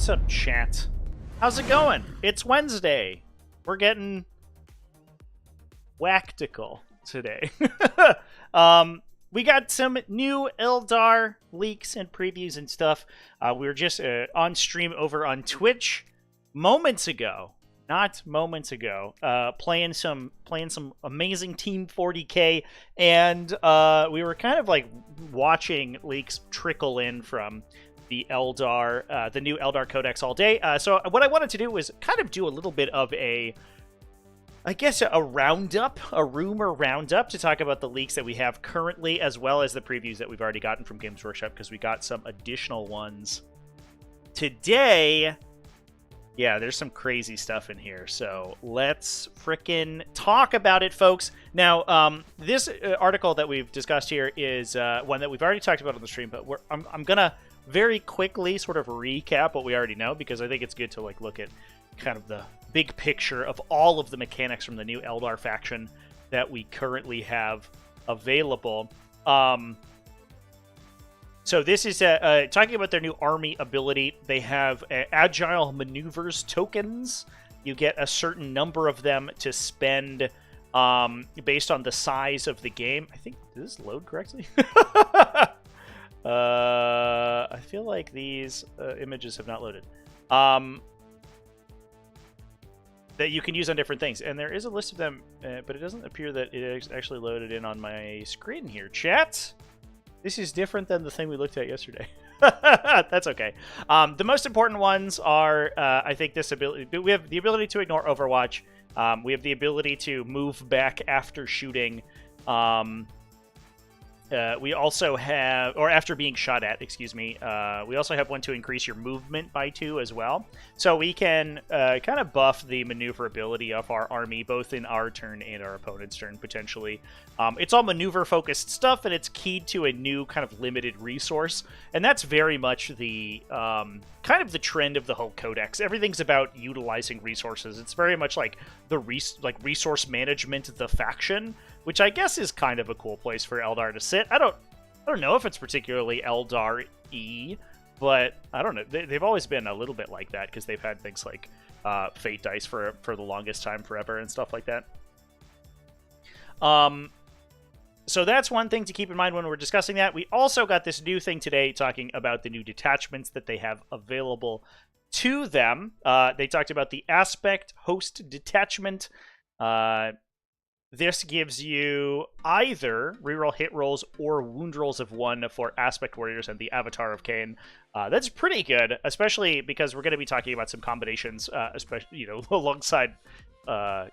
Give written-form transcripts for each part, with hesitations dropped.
What's up, chat? How's it going? It's Wednesday. We're getting wactical today. We got some new Eldar leaks and previews and stuff. We were just on stream over on Twitch moments ago. Not moments ago, playing some amazing Team 40K, and we were kind of like watching leaks trickle in from the Eldar, the new Eldar Codex all day. So what I wanted to do was kind of do a little bit of a roundup, a rumor roundup, to talk about the leaks that we have currently, as well as the previews that we've already gotten from Games Workshop, because we got some additional ones today. Yeah, there's some crazy stuff in here, so let's frickin' talk about it, folks. Now, this article that we've discussed here is one that we've already talked about on the stream, but I'm gonna very quickly sort of recap what we already know, because I think it's good to like look at kind of the big picture of all of the mechanics from the new Eldar faction that we currently have available. So this is talking about their new army ability. They have agile maneuvers tokens. You get a certain number of them to spend based on the size of the game. I think, did this load correctly? I feel like these images have not loaded. That you can use on different things. And there is a list of them, but it doesn't appear that it is actually loaded in on my screen here. Chat? This is different than the thing we looked at yesterday. That's okay. The most important ones are, I think, this ability. We have the ability to ignore Overwatch. We have the ability to move back after shooting. We also have, or after being shot at, excuse me. We also have one to increase your movement by 2 as well. So we can kind of buff the maneuverability of our army, both in our turn and our opponent's turn, potentially. It's all maneuver-focused stuff, and it's keyed to a new kind of limited resource. And that's very much the kind of the trend of the whole codex. Everything's about utilizing resources. It's very much like the resource management, the faction, which I guess is kind of a cool place for Eldar to sit. I don't know if it's particularly Eldar-y, but I don't know. They've always been a little bit like that, because they've had things like Fate Dice for the longest time, forever, and stuff like that. So that's one thing to keep in mind when we're discussing that. We also got this new thing today talking about the new detachments that they have available to them. They talked about the Aspect Host Detachment. This gives you either reroll hit rolls or wound rolls of 1 for Aspect Warriors and the Avatar of Cain. That's pretty good, especially because we're going to be talking about some combinations, especially, you know, alongside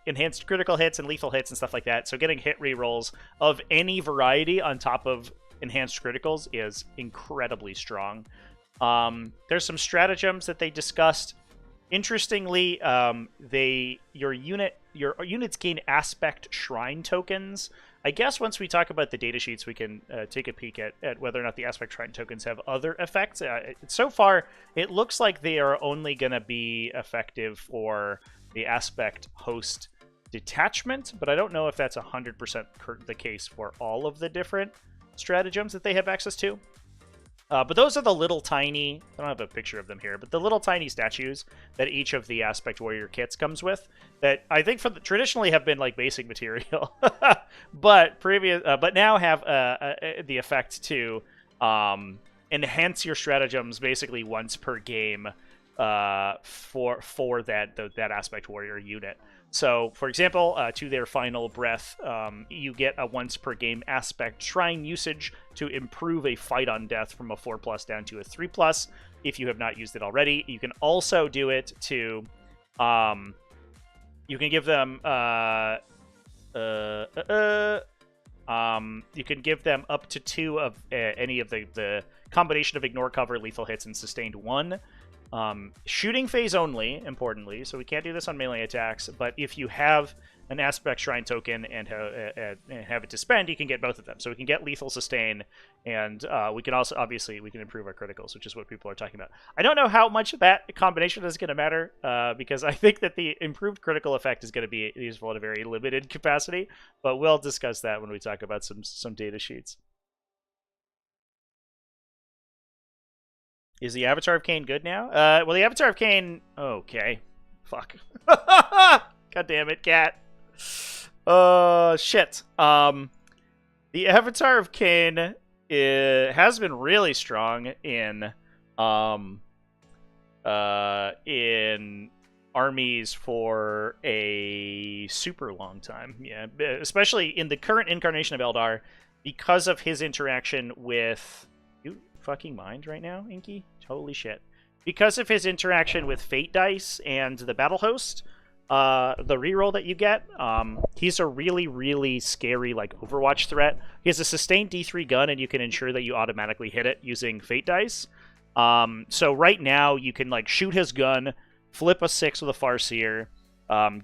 enhanced critical hits and lethal hits and stuff like that. So getting hit rerolls of any variety on top of enhanced criticals is incredibly strong. There's some stratagems that they discussed. Interestingly, your units gain aspect shrine tokens. I guess once we talk about the data sheets, we can take a peek at whether or not the aspect shrine tokens have other effects. So far, it looks like they are only going to be effective for the aspect host detachment, but I don't know if that's 100% the case for all of the different stratagems that they have access to. But those are the little tiny, I don't have a picture of them here, but the little tiny statues that each of the Aspect Warrior kits comes with, that I think traditionally have been like basic material, but now have the effect to enhance your stratagems basically once per game for that Aspect Warrior unit. So, for example, to their final breath, you get a once per game aspect shrine usage to improve a fight on death from a 4+ down to a 3+, if you have not used it already. You can also do it to, you can give them, you can give them up to 2 of any of the combination of ignore, cover, lethal hits, and sustained 1. Shooting phase only, importantly, so we can't do this on melee attacks, but if you have an Aspect Shrine token and have it to spend, you can get both of them. So we can get lethal sustain, and we can also, obviously, we can improve our criticals, which is what people are talking about. I don't know how much that combination is going to matter, because I think that the improved critical effect is going to be useful at a very limited capacity, but we'll discuss that when we talk about some data sheets. Is the Avatar of Cain good now? Well, the Avatar of Cain... Okay. Fuck. God damn it, cat. Shit. The Avatar of Cain has been really strong in armies for a super long time. Yeah, especially in the current incarnation of Eldar, because of his interaction with... You fucking mind right now, Inky? Holy shit. Because of his interaction with Fate Dice and the Battle Host, the reroll that you get, he's a really, really scary, like, Overwatch threat. He has a sustained D3 gun, and you can ensure that you automatically hit it using Fate Dice. So right now, you can, like, shoot his gun, flip a 6 with a Farseer,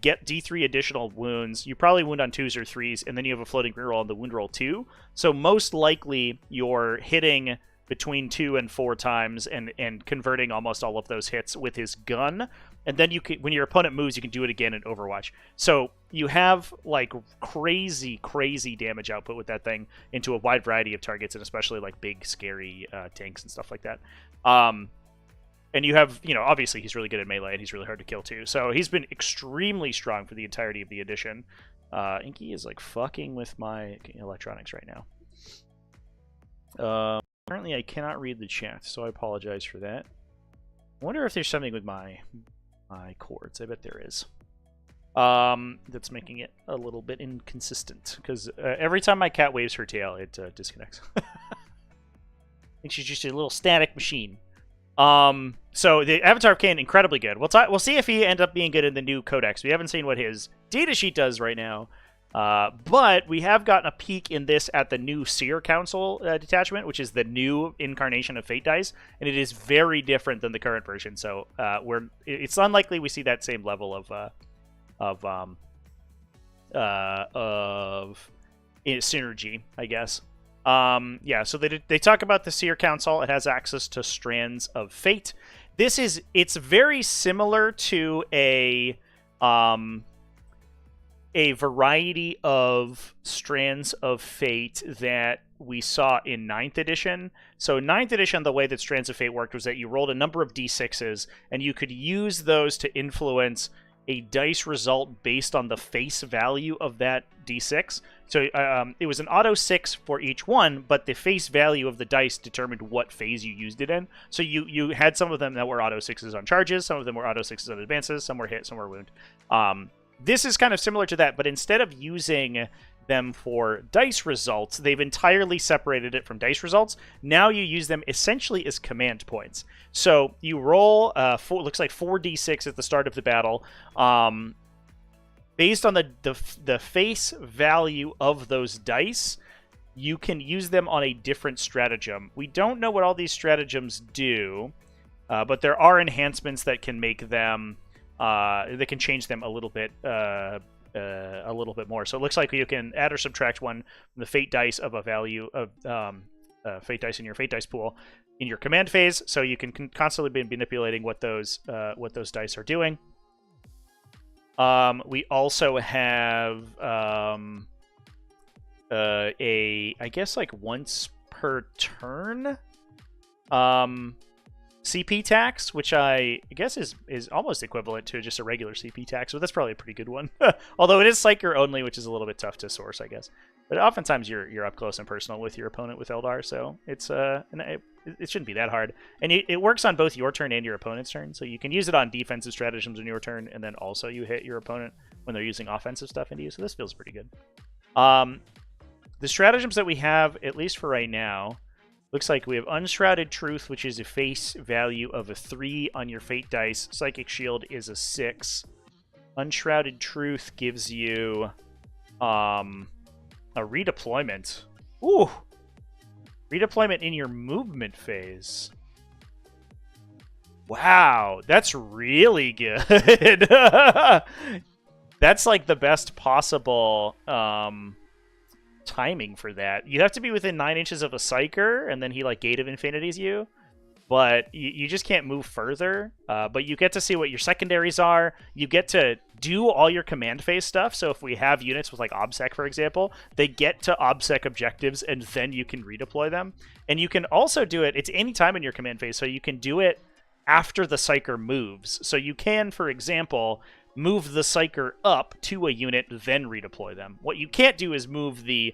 get D3 additional wounds. You probably wound on 2s or 3s, and then you have a floating reroll on the wound roll 2. So most likely, you're hitting between 2 and 4 times and converting almost all of those hits with his gun. And then you can, when your opponent moves, you can do it again in Overwatch. So you have like crazy, crazy damage output with that thing into a wide variety of targets, and especially like big, scary tanks and stuff like that. And you have, you know, obviously he's really good at melee and he's really hard to kill too. So he's been extremely strong for the entirety of the edition. Inky is like fucking with my electronics right now. Apparently I cannot read the chat, so I apologize for that. I wonder if there's something with my cords. I bet there is. That's making it a little bit inconsistent, because every time my cat waves her tail, it disconnects. I think she's just a little static machine. So the Avatar of Cain, incredibly good. We'll see if he ends up being good in the new codex. We haven't seen what his datasheet does right now. But we have gotten a peek in this at the new Seer Council detachment, which is the new incarnation of Fate Dice, and it is very different than the current version. So it's unlikely we see that same level of synergy, I guess. Yeah, so they talk about the Seer Council. It has access to strands of fate. It's very similar to a variety of strands of fate that we saw in 9th edition. So in 9th edition, the way that strands of fate worked was that you rolled a number of d6s, and you could use those to influence a dice result based on the face value of that d6. So it was an auto 6 for each one, but the face value of the dice determined what phase you used it in. So you had some of them that were auto 6s on charges, some of them were auto 6s on advances, some were hit, some were wound. This is kind of similar to that, but instead of using them for dice results, they've entirely separated it from dice results. Now you use them essentially as command points. So you roll, looks like 4d6 at the start of the battle. Based on the face value of those dice, you can use them on a different stratagem. We don't know what all these stratagems do, but there are enhancements that can make them... they can change them a little bit more. So it looks like you can add or subtract one from the fate dice of a value of fate dice in your fate dice pool in your command phase. So you can constantly be manipulating what those dice are doing. We also have I guess like once per turn CP tax, which I guess is almost equivalent to just a regular CP tax, but that's probably a pretty good one. Although it is Psyker only, which is a little bit tough to source, I guess. But oftentimes you're up close and personal with your opponent with Eldar, so it's it shouldn't be that hard. And it works on both your turn and your opponent's turn, so you can use it on defensive stratagems on your turn, and then also you hit your opponent when they're using offensive stuff into you. So this feels pretty good. The stratagems that we have, at least for right now. Looks like we have Unshrouded Truth, which is a face value of a 3 on your Fate dice. Psychic Shield is a 6. Unshrouded Truth gives you a redeployment. Ooh! Redeployment in your movement phase. Wow, that's really good. That's like the best possible... timing for that. You have to be within 9 inches of a Psyker, and then he like Gate of Infinities you. but you just can't move further. But you get to see what your secondaries are. You get to do all your command phase stuff. So if we have units with like OBSEC, for example, they get to OBSEC objectives, and then you can redeploy them. And you can also do it, it's any time in your command phase, so you can do it after the Psyker moves. So you can, for example, move the Psyker up to a unit, then redeploy them. What you can't do is move the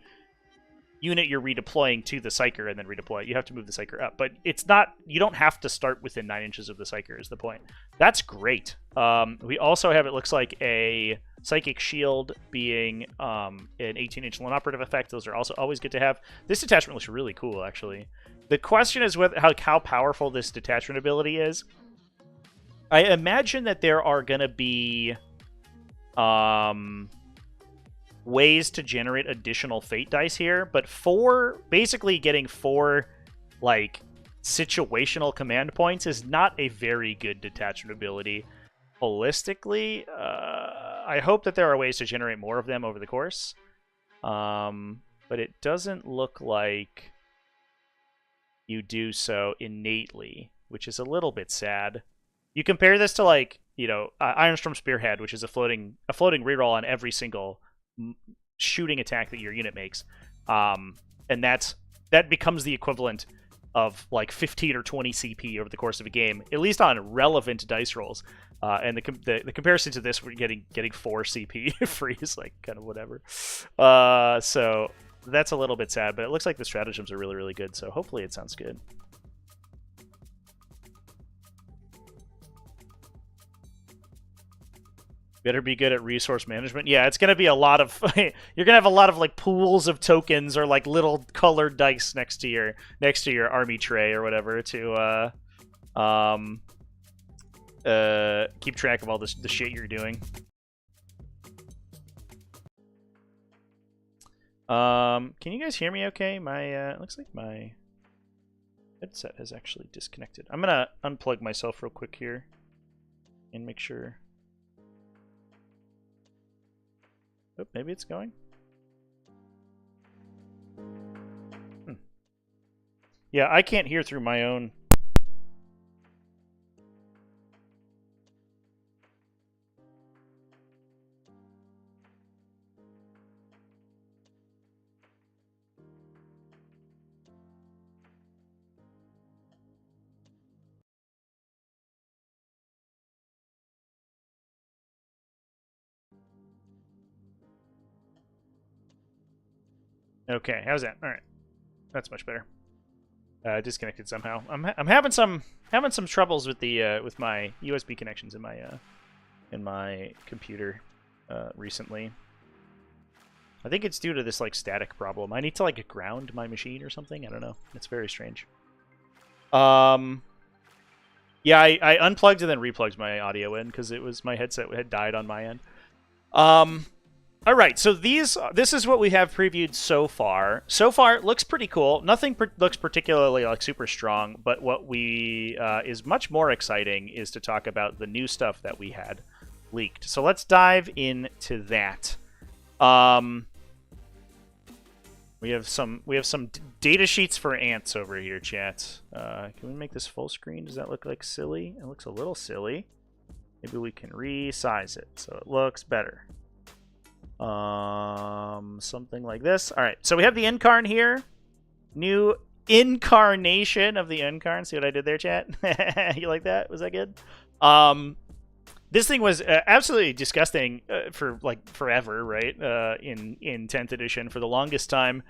unit you're redeploying to the Psyker and then redeploy it. You have to move the Psyker up. But it's not, you don't have to start within 9 inches of the Psyker is the point. That's great. We also have, it looks like, a Psychic Shield being an 18-inch lone operative effect. Those are also always good to have. This detachment looks really cool, actually. The question is whether, how powerful this detachment ability is. I imagine that there are going to be ways to generate additional fate dice here, but basically getting 4 like situational command points is not a very good detachment ability holistically. I hope that there are ways to generate more of them over the course, but it doesn't look like you do so innately, which is a little bit sad. You compare this to, like, you know, Ironstorm Spearhead, which is a floating reroll on every single shooting attack that your unit makes, and that becomes the equivalent of like 15 or 20 CP over the course of a game, at least on relevant dice rolls. And the comparison to this, we're getting 4 CP free is like kind of whatever. So that's a little bit sad, but it looks like the stratagems are really, really good. So hopefully it sounds good. Better be good at resource management. Yeah, it's gonna be a lot of you're gonna have a lot of like pools of tokens or like little colored dice next to your army tray or whatever to keep track of all the shit you're doing. Can you guys hear me okay? My looks like my headset has actually disconnected. I'm gonna unplug myself real quick here and make sure. Oh, maybe it's going. Yeah, I can't hear through my own. Okay, how's that? All right, that's much better. Disconnected somehow. I'm having some troubles with the with my USB connections in my computer recently. I think it's due to this like static problem. I need to like ground my machine or something. I don't know. It's very strange. Yeah, I unplugged and then replugged my audio in because it was my headset had died on my end. All right, so this is what we have previewed so far. So far, it looks pretty cool. Nothing looks particularly like super strong, but what we is much more exciting is to talk about the new stuff that we had leaked. So let's dive into that. We have some data sheets for ants over here, chat. Can we make this full screen? Does that look like silly? It looks a little silly. Maybe we can resize it so it looks better. Something like this. All right, so we have the Yncarne here. New incarnation of the Yncarne. See what I did there, chat? You like that? Was that good? This thing was absolutely disgusting for like forever, right? In 10th edition, for the longest time,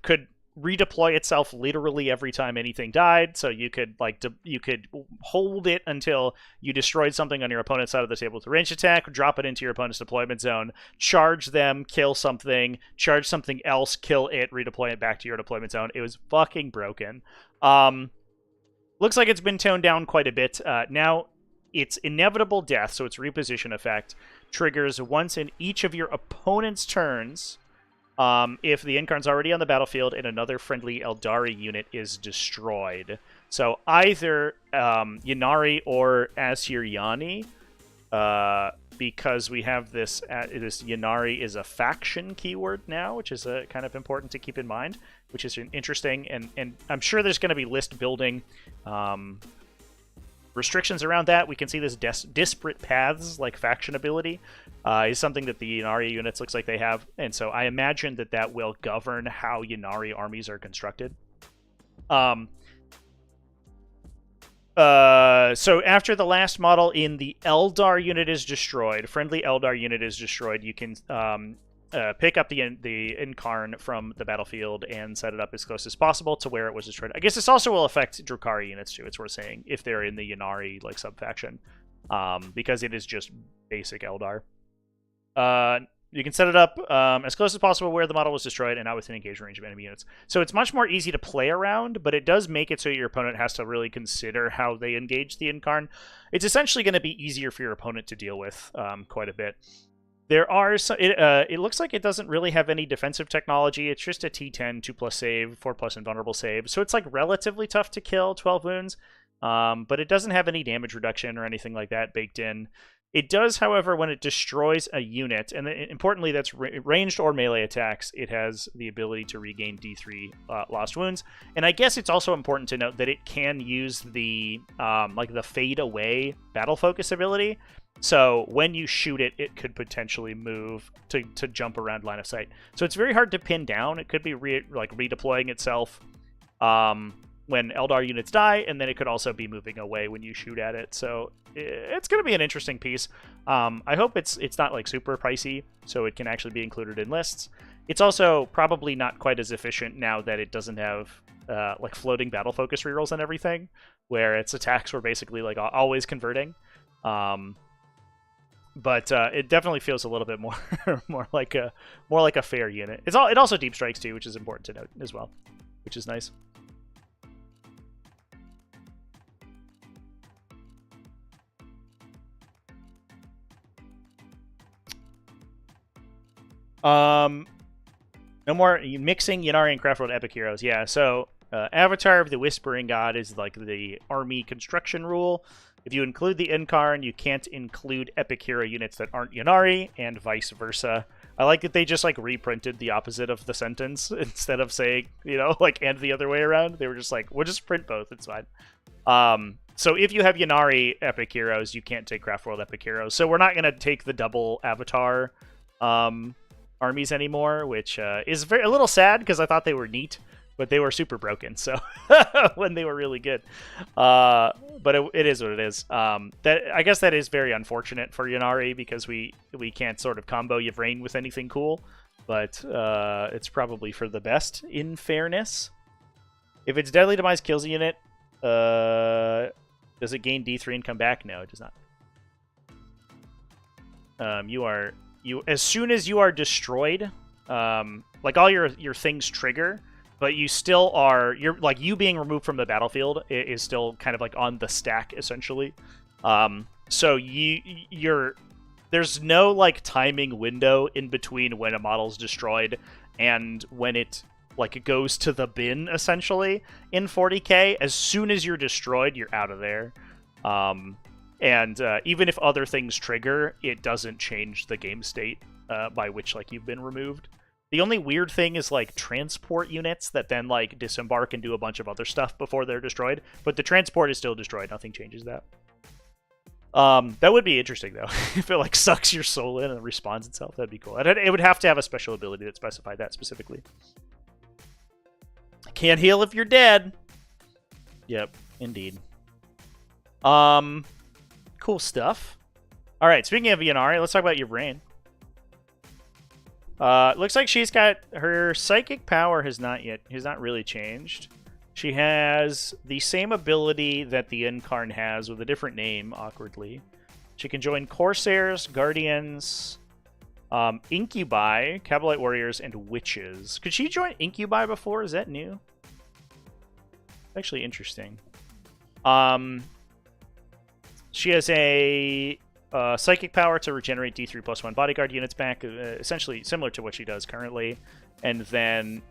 could redeploy itself literally every time anything died. So you could you could hold it until you destroyed something on your opponent's side of the table with a ranged attack, drop it into your opponent's deployment zone, charge them, kill something, charge something else, kill it, redeploy it back to your deployment zone. It was fucking broken. Looks like it's been toned down quite a bit. Now its inevitable death, so its reposition effect, triggers once in each of your opponent's turns if the Yncarne's already on the battlefield and another friendly Eldari unit is destroyed. So either Ynnari or Asuryani because we have this this Yncarne is a faction keyword now, which is kind of important to keep in mind, which is interesting, and I'm sure there's going to be list building restrictions around that. We can see this disparate paths, like faction ability, is something that the Yncarne units looks like they have, and so I imagine that that will govern how Yncarne armies are constructed. So after the last model in the Eldar unit is destroyed, friendly Eldar unit is destroyed, you can pick up the Yncarne from the battlefield and set it up as close as possible to where it was destroyed. I guess this also will affect Drukhari units too, it's worth saying, if they're in the Yncarne like sub-faction, because it is just basic Eldar. You can set it up as close as possible where the model was destroyed and not within engagement range of enemy units. So it's much more easy to play around, but it does make it so your opponent has to really consider how they engage the Yncarne. It's essentially going to be easier for your opponent to deal with quite a bit. There are some, it looks like it doesn't really have any defensive technology. It's just a T10, 2+ save, 4+ invulnerable save. So it's like relatively tough to kill, 12 wounds, but it doesn't have any damage reduction or anything like that baked in. It does, however, when it destroys a unit, and importantly, that's ranged or melee attacks, it has the ability to regain D3 lost wounds. And I guess it's also important to note that it can use the like the fade away battle focus ability. So when you shoot it, it could potentially move to jump around line of sight. So it's very hard to pin down. It could be redeploying itself when Eldar units die, and then it could also be moving away when you shoot at it. So it's going to be an interesting piece. I hope it's not like super pricey, so it can actually be included in lists. It's also probably not quite as efficient now that it doesn't have like floating battle focus rerolls and everything, where its attacks were basically like always converting. But it definitely feels a little bit more more like a fair unit. It also deep strikes too, which is important to note as well, which is nice. No more mixing Yncarne and Craftworld Epic Heroes. Yeah, so Avatar of the Whispering God is like the army construction rule. If you include the Yncarne, you can't include Epic Hero units that aren't Yncarne, and vice versa. I like that they just like reprinted the opposite of the sentence instead of saying, you know, like, and the other way around. They were just like, we'll just print both, it's fine. So if you have Yncarne Epic Heroes, you can't take Craftworld Epic Heroes. So we're not going to take the double Avatar armies anymore, which is a little sad because I thought they were neat, but they were super broken. So when they were really good, but it is what it is. That I guess that is very unfortunate for Yncarne because we can't sort of combo Yvraine with anything cool, but it's probably for the best in fairness. If it's Deadly Demise kills a unit, does it gain D3 and come back? No, it does not. You as soon as you are destroyed, like all your things trigger, but you still are you being removed from the battlefield is still kind of like on the stack essentially. So there's no like timing window in between when a model's destroyed and when it like goes to the bin essentially in 40k. As soon as you're destroyed, you're out of there. And even if other things trigger, it doesn't change the game state by which like you've been removed. The only weird thing is like transport units that then like disembark and do a bunch of other stuff before they're destroyed. But the transport is still destroyed. Nothing changes that. That would be interesting though. If it like sucks your soul in and respawns itself, that'd be cool. It would have to have a special ability that specified that specifically. Can't heal if you're dead. Yep, indeed. Cool stuff. All right, speaking of Yncarne, let's talk about Yvraine. Looks like she's got her psychic power has not really changed. She has the same ability that the Yncarne has with a different name, awkwardly. She can join Corsairs, Guardians, Incubi, Cabalite Warriors, and Witches. Could she join Incubi before? Is that new? Actually interesting. She has a psychic power to regenerate D3 plus 1 bodyguard units back, essentially similar to what she does currently. And then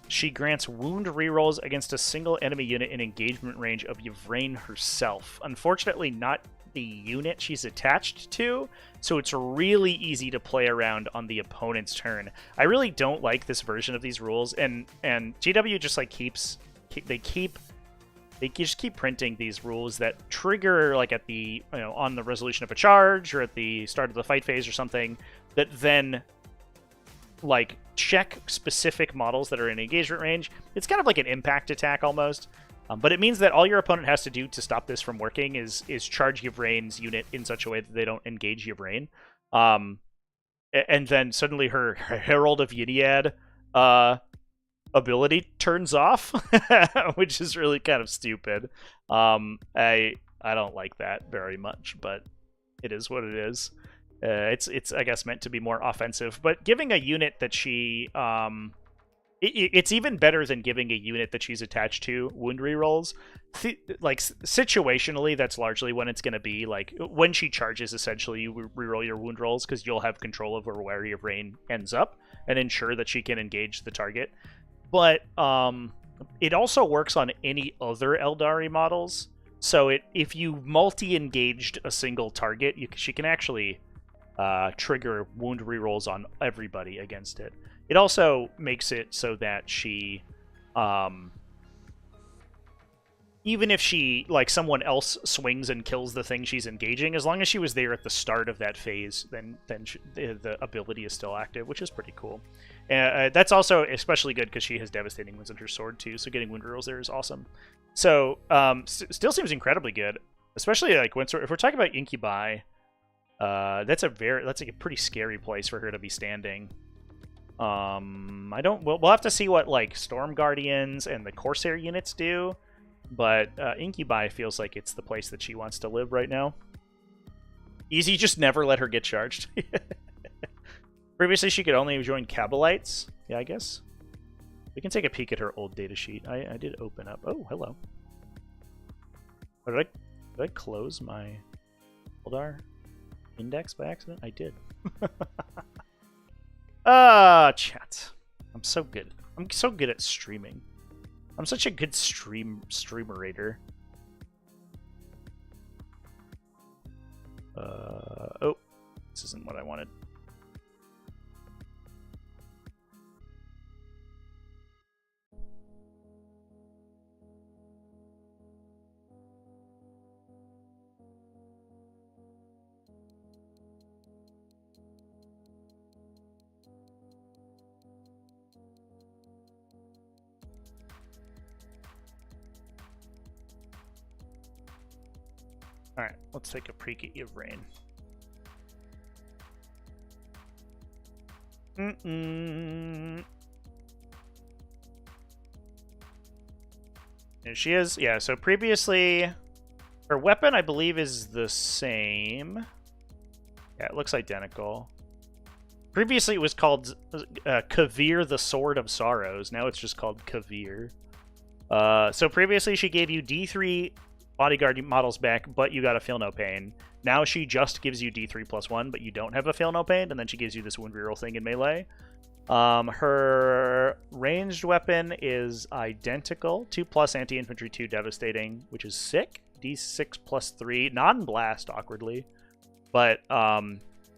she grants wound rerolls against a single enemy unit in engagement range of Yvraine herself. Unfortunately, not the unit she's attached to, so it's really easy to play around on the opponent's turn. I really don't like this version of these rules, and GW just like they just keep printing these rules that trigger like at the on the resolution of a charge or at the start of the fight phase or something, that then like check specific models that are in engagement range. It's kind of like an impact attack almost. But it means that all your opponent has to do to stop this from working is charge Yvraine's unit in such a way that they don't engage Yvraine. And then suddenly her Herald of Yniad ability turns off, which is really kind of stupid. I don't like that very much, but it is what it is. It's I guess meant to be more offensive, but giving a unit that she it's even better than giving a unit that she's attached to wound rerolls. Like, situationally, that's largely when it's going to be. Like, when she charges, essentially, you reroll your wound rolls because you'll have control over where Yvraine ends up and ensure that she can engage the target. But it also works on any other Eldari models. So if you multi-engaged a single target, she can actually trigger wound rerolls on everybody against it. It also makes it so that she, even if she, like, someone else swings and kills the thing she's engaging, as long as she was there at the start of that phase, then the ability is still active, which is pretty cool. That's also especially good because she has devastating wounds on her sword too, so getting wound rerolls there is awesome. So still seems incredibly good, especially like if we're talking about Incubi. That's a pretty scary place for her to be standing. We'll have to see what like Storm Guardians and the Corsair units do, but Incubi feels like it's the place that she wants to live right now. Easy, just never let her get charged. Previously, she could only join Kabalites. Yeah, I guess. We can take a peek at her old datasheet. I did open up. Oh, hello. Oh, did I close my Eldar index by accident? I did. Chat. I'm so good. I'm so good at streaming. I'm such a good streamerator. Oh, this isn't what I wanted. Alright, let's take a peek at Yvraine. There she is. Yeah, so previously, her weapon, I believe, is the same. Yeah, it looks identical. Previously, it was called Kavir the Sword of Sorrows. Now it's just called Kavir. So previously, she gave you D3 bodyguard models back, but you got a Feel No Pain. Now she just gives you D3+1, but you don't have a Feel No Pain, and then she gives you this wound reroll thing in melee. Her ranged weapon is identical. 2+ anti-infantry, 2 devastating, which is sick. D6+3, non-blast, awkwardly. But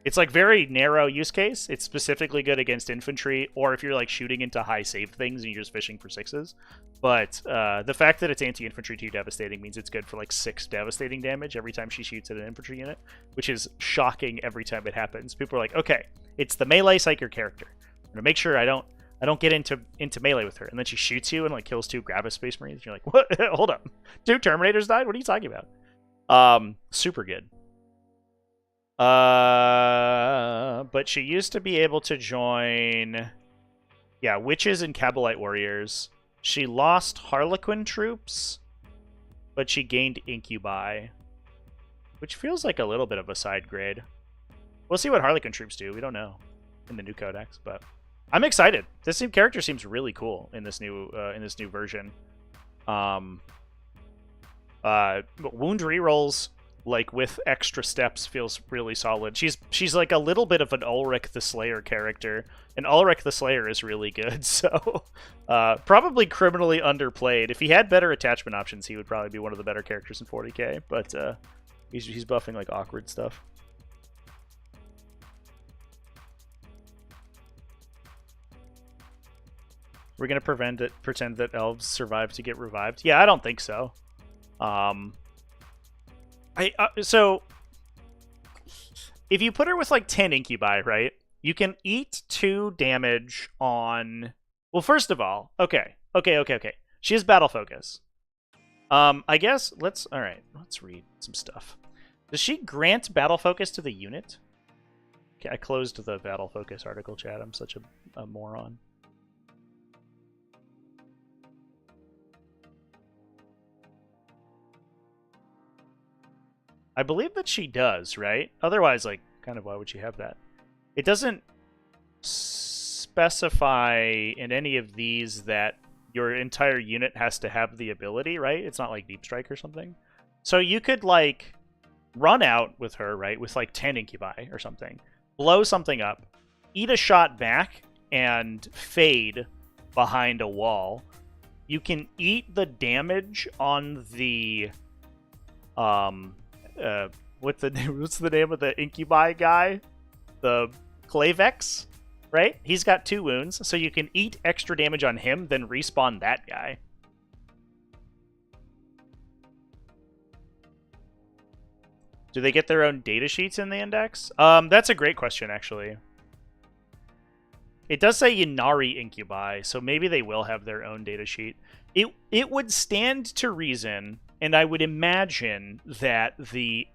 it's like very narrow use case. It's specifically good against infantry, or if you're like shooting into high save things and you're just fishing for 6s. But the fact that it's anti-infantry 2 devastating means it's good for like 6 devastating damage every time she shoots at an infantry unit, which is shocking every time it happens. People are like, okay, it's the melee psyker character. I'm gonna make sure I don't get into melee with her. And then she shoots you and like kills 2 Gravis Space Marines. You're like, what? Hold up, 2 Terminators died? What are you talking about? Super good. But she used to be able to join, yeah, Witches and Kabalite Warriors. She lost Harlequin troops, but she gained Incubi, which feels like a little bit of a side grade. We'll see what Harlequin troops do. We don't know in the new codex, but I'm excited. This new character seems really cool in this new version. Wound rerolls, like with extra steps, feels really solid. She's like a little bit of an Ulrich the Slayer character, and Ulrich the Slayer is really good, so probably criminally underplayed. If he had better attachment options, he would probably be one of the better characters in 40k, but He's buffing like awkward stuff. We're gonna pretend that elves survive to get revived. Yeah, I don't think so. So if you put her with like 10 incubi, right? You can eat 2 damage on. Well, first of all, okay. She has battle focus. I guess let's read some stuff. Does she grant battle focus to the unit? Okay, I closed the battle focus article chat. I'm such a moron. I believe that she does, right? Otherwise, like, kind of why would she have that? It doesn't specify in any of these that your entire unit has to have the ability, right? It's not like Deep Strike or something. So you could, like, run out with her, right, with, like, 10 incubi or something, blow something up, eat a shot back, and fade behind a wall. You can eat the damage on the... what's the name of the incubi guy? The Klavex, right? He's got 2 wounds, so you can eat extra damage on him, then respawn that guy. Do they get their own data sheets in the index? That's a great question, actually. It does say Ynari incubi, so maybe they will have their own data sheet. It would stand to reason, and I would imagine that the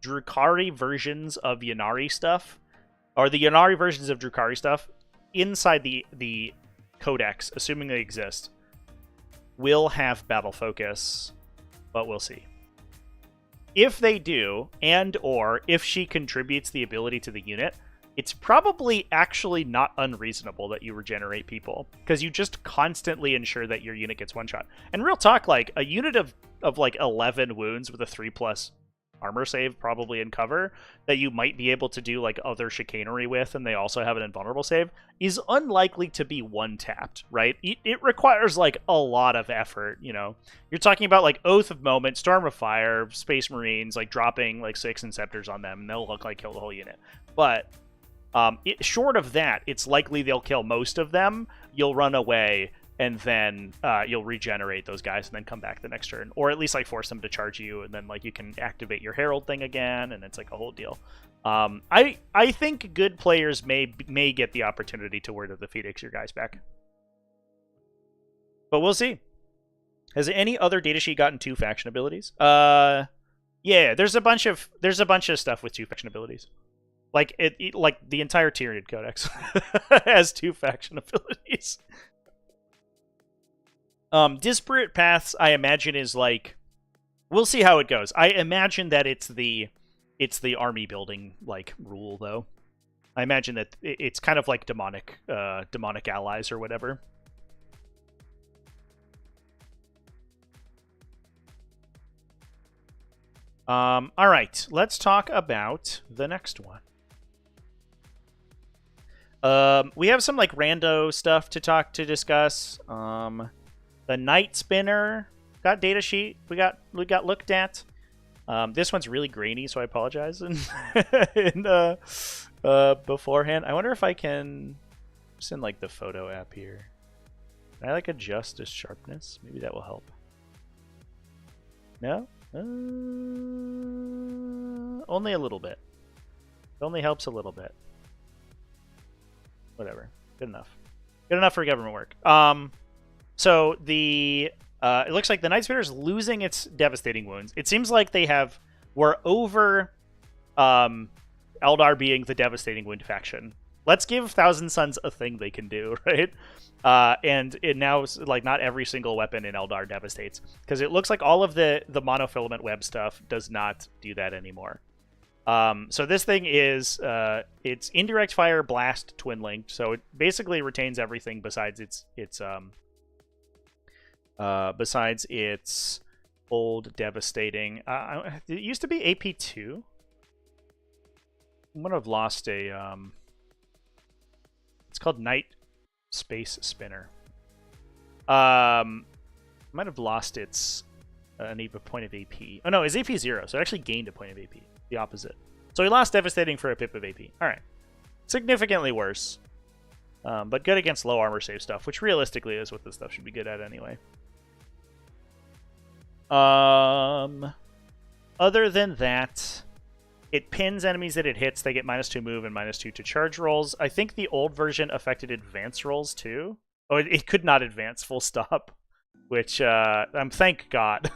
Drukhari versions of Ynari stuff, or the Ynari versions of Drukhari stuff, inside the codex, assuming they exist, will have battle focus, but we'll see. If they do, and or if she contributes the ability to the unit, it's probably actually not unreasonable that you regenerate people, because you just constantly ensure that your unit gets one shot. And real talk, like, a unit of like 11 wounds with a 3+ armor save, probably in cover, that you might be able to do like other chicanery with, and they also have an invulnerable save, is unlikely to be one-tapped, right? It requires like a lot of effort, you know. You're talking about like Oath of Moment, Storm of Fire, Space Marines, like dropping like 6 Inceptors on them, and they'll look like kill the whole unit. But short of that, it's likely they'll kill most of them, you'll run away, and then you'll regenerate those guys and then come back the next turn. Or at least like force them to charge you, and then like you can activate your Herald thing again, and it's like a whole deal. I think good players may get the opportunity to Word of the Phoenix your guys back. But we'll see. Has any other datasheet gotten 2 faction abilities? Yeah, there's a bunch of stuff with 2 faction abilities. Like like the entire Tyranid Codex has 2 faction abilities. Disparate Paths, I imagine, is like, we'll see how it goes. I imagine that it's the army building like rule, though. I imagine that it's kind of like demonic allies or whatever. All right, let's talk about the next one. We have some like rando stuff to discuss. The Night Spinner got data sheet. We got looked at. This one's really grainy, so I apologize. Beforehand, I wonder if I can send like the photo app here. Can I like adjust the sharpness? Maybe that will help. No, only a little bit. It only helps a little bit. Whatever. Good enough. Good enough for government work. So the it looks like the Night Spinner is losing its devastating wounds. It seems like we're over Eldar being the devastating wound faction. Let's give Thousand Suns a thing they can do, right? And it now, like, not every single weapon in Eldar devastates, because it looks like all of the monofilament web stuff does not do that anymore. So this thing is it's indirect fire, blast, twin linked, so it basically retains everything besides its old devastating. It used to be AP2. I'm gonna have lost a it's called Night Space Spinner. Might have lost its a point of AP. Oh no, his AP 0, so it actually gained a point of AP. The opposite. So he lost Devastating for a pip of AP. Alright. Significantly worse. But good against low armor save stuff, which realistically is what this stuff should be good at anyway. Other than that, it pins enemies that it hits. They get -2 move and -2 to charge rolls. I think the old version affected advance rolls too. Oh, it could not advance, full stop. Which, thank God.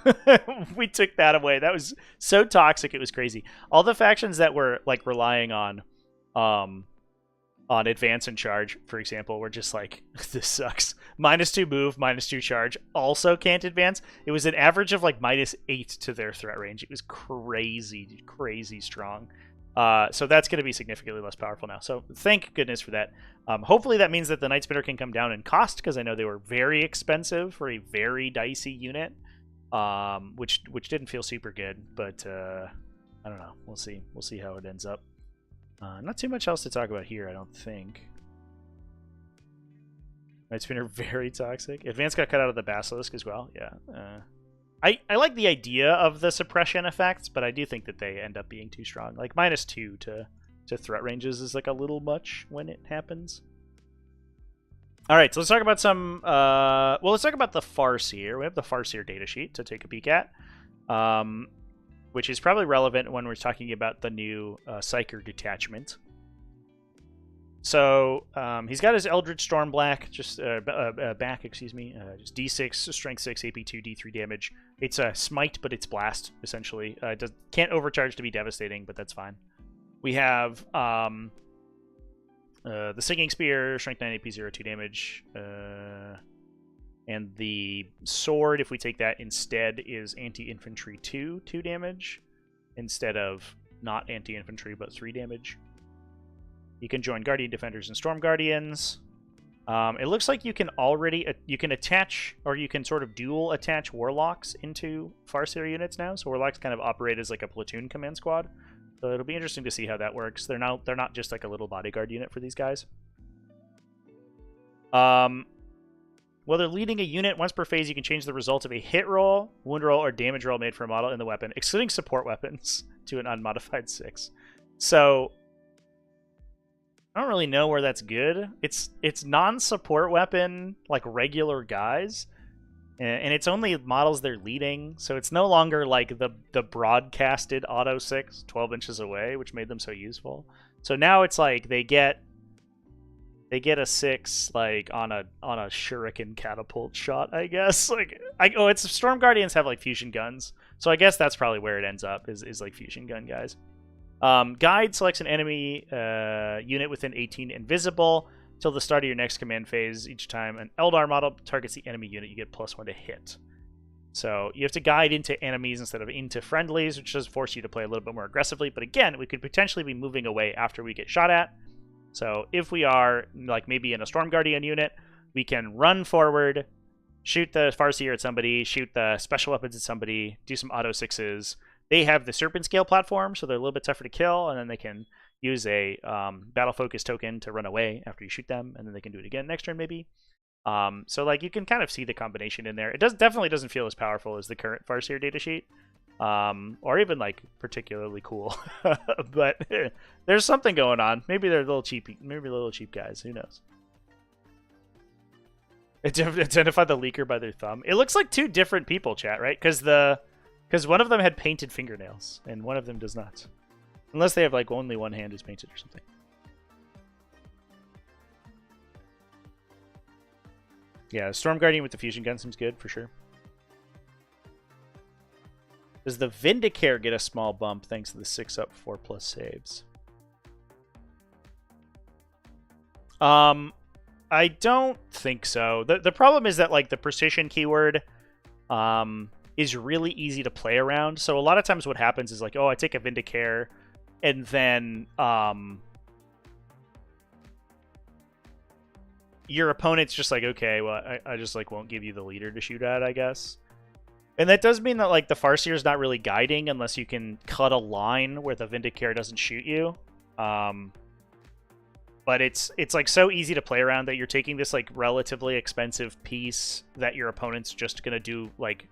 We took that away. That was so toxic, it was crazy. All the factions that were, like, relying on advance and charge, for example, were just like, this sucks. -2 move, -2 charge, also can't advance. It was an average of, like, -8 to their threat range. It was crazy, crazy strong. So that's going to be significantly less powerful now. So thank goodness for that. Hopefully that means that the Night Spinner can come down in cost, because I know they were very expensive for a very dicey unit, which didn't feel super good. But I don't know. We'll see. We'll see how it ends up. Not too much else to talk about here, I don't think. Night Spinner very toxic. Advance got cut out of the Basilisk as well. Yeah. I like the idea of the suppression effects, but I do think that they end up being too strong. Like, -2 to threat ranges is like a little much when it happens. Alright, so let's talk about some... well, let's talk about the Farseer. We have the Farseer Datasheet to take a peek at. Which is probably relevant when we're talking about the new Psyker Detachment. So he's got his Eldritch Stormblack, just back, excuse me, just D6, Strength 6, AP 2, D3 damage. It's a smite, but it's blast essentially. It can't overcharge to be devastating, but that's fine. We have the Singing Spear, Strength 9, AP 0, 2 damage, and the sword, if we take that instead, is anti-infantry 2 damage, instead of not anti-infantry but 3 damage. You can join Guardian Defenders and Storm Guardians. It looks like you can attach, or you can sort of dual attach Warlocks into Farseer units now. So Warlocks kind of operate as like a platoon command squad. So it'll be interesting to see how that works. They're not just like a little bodyguard unit for these guys. While they're leading a unit, once per phase, you can change the result of a hit roll, wound roll, or damage roll made for a model in the weapon, excluding support weapons, to an unmodified 6. So I don't really know where that's good. It's non-support weapon, like regular guys, and it's only models they're leading, so it's no longer like the broadcasted auto 6 12 inches away, which made them so useful. So now it's like they get a 6 like on a shuriken catapult shot, I guess. It's Storm Guardians have like fusion guns, so I guess that's probably where it ends up is like fusion gun guys. Guide selects an enemy unit within 18 invisible till the start of your next command phase. Each time an Eldar model targets the enemy unit, you get +1 to hit. So you have to guide into enemies instead of into friendlies, which does force you to play a little bit more aggressively. But again, we could potentially be moving away after we get shot at. So if we are like maybe in a Storm Guardian unit, we can run forward, shoot the Farseer at somebody, shoot the special weapons at somebody, do some auto 6s. They have the Serpent Scale platform, so they're a little bit tougher to kill, and then they can use a Battle Focus token to run away after you shoot them, and then they can do it again next turn, maybe. So like you can kind of see the combination in there. It definitely doesn't feel as powerful as the current Farseer Datasheet, or even like particularly cool. But there's something going on. Maybe they're a little cheap. Maybe little cheap guys. Who knows? Identify the leaker by their thumb. It looks like two different people, chat, right? Because one of them had painted fingernails, and one of them does not. Unless they have, like, only one hand is painted or something. Yeah, Storm Guardian with the fusion gun seems good, for sure. Does the Vindicare get a small bump thanks to the 6-up 4+ saves? I don't think so. The problem is that, like, the precision keyword... is really easy to play around. So a lot of times what happens is like, oh, I take a Vindicare, and then your opponent's just like, okay, well, I just like won't give you the leader to shoot at, I guess. And that does mean that like the Farseer is not really guiding unless you can cut a line where the Vindicare doesn't shoot you. But it's like so easy to play around that you're taking this like relatively expensive piece that your opponent's just gonna do like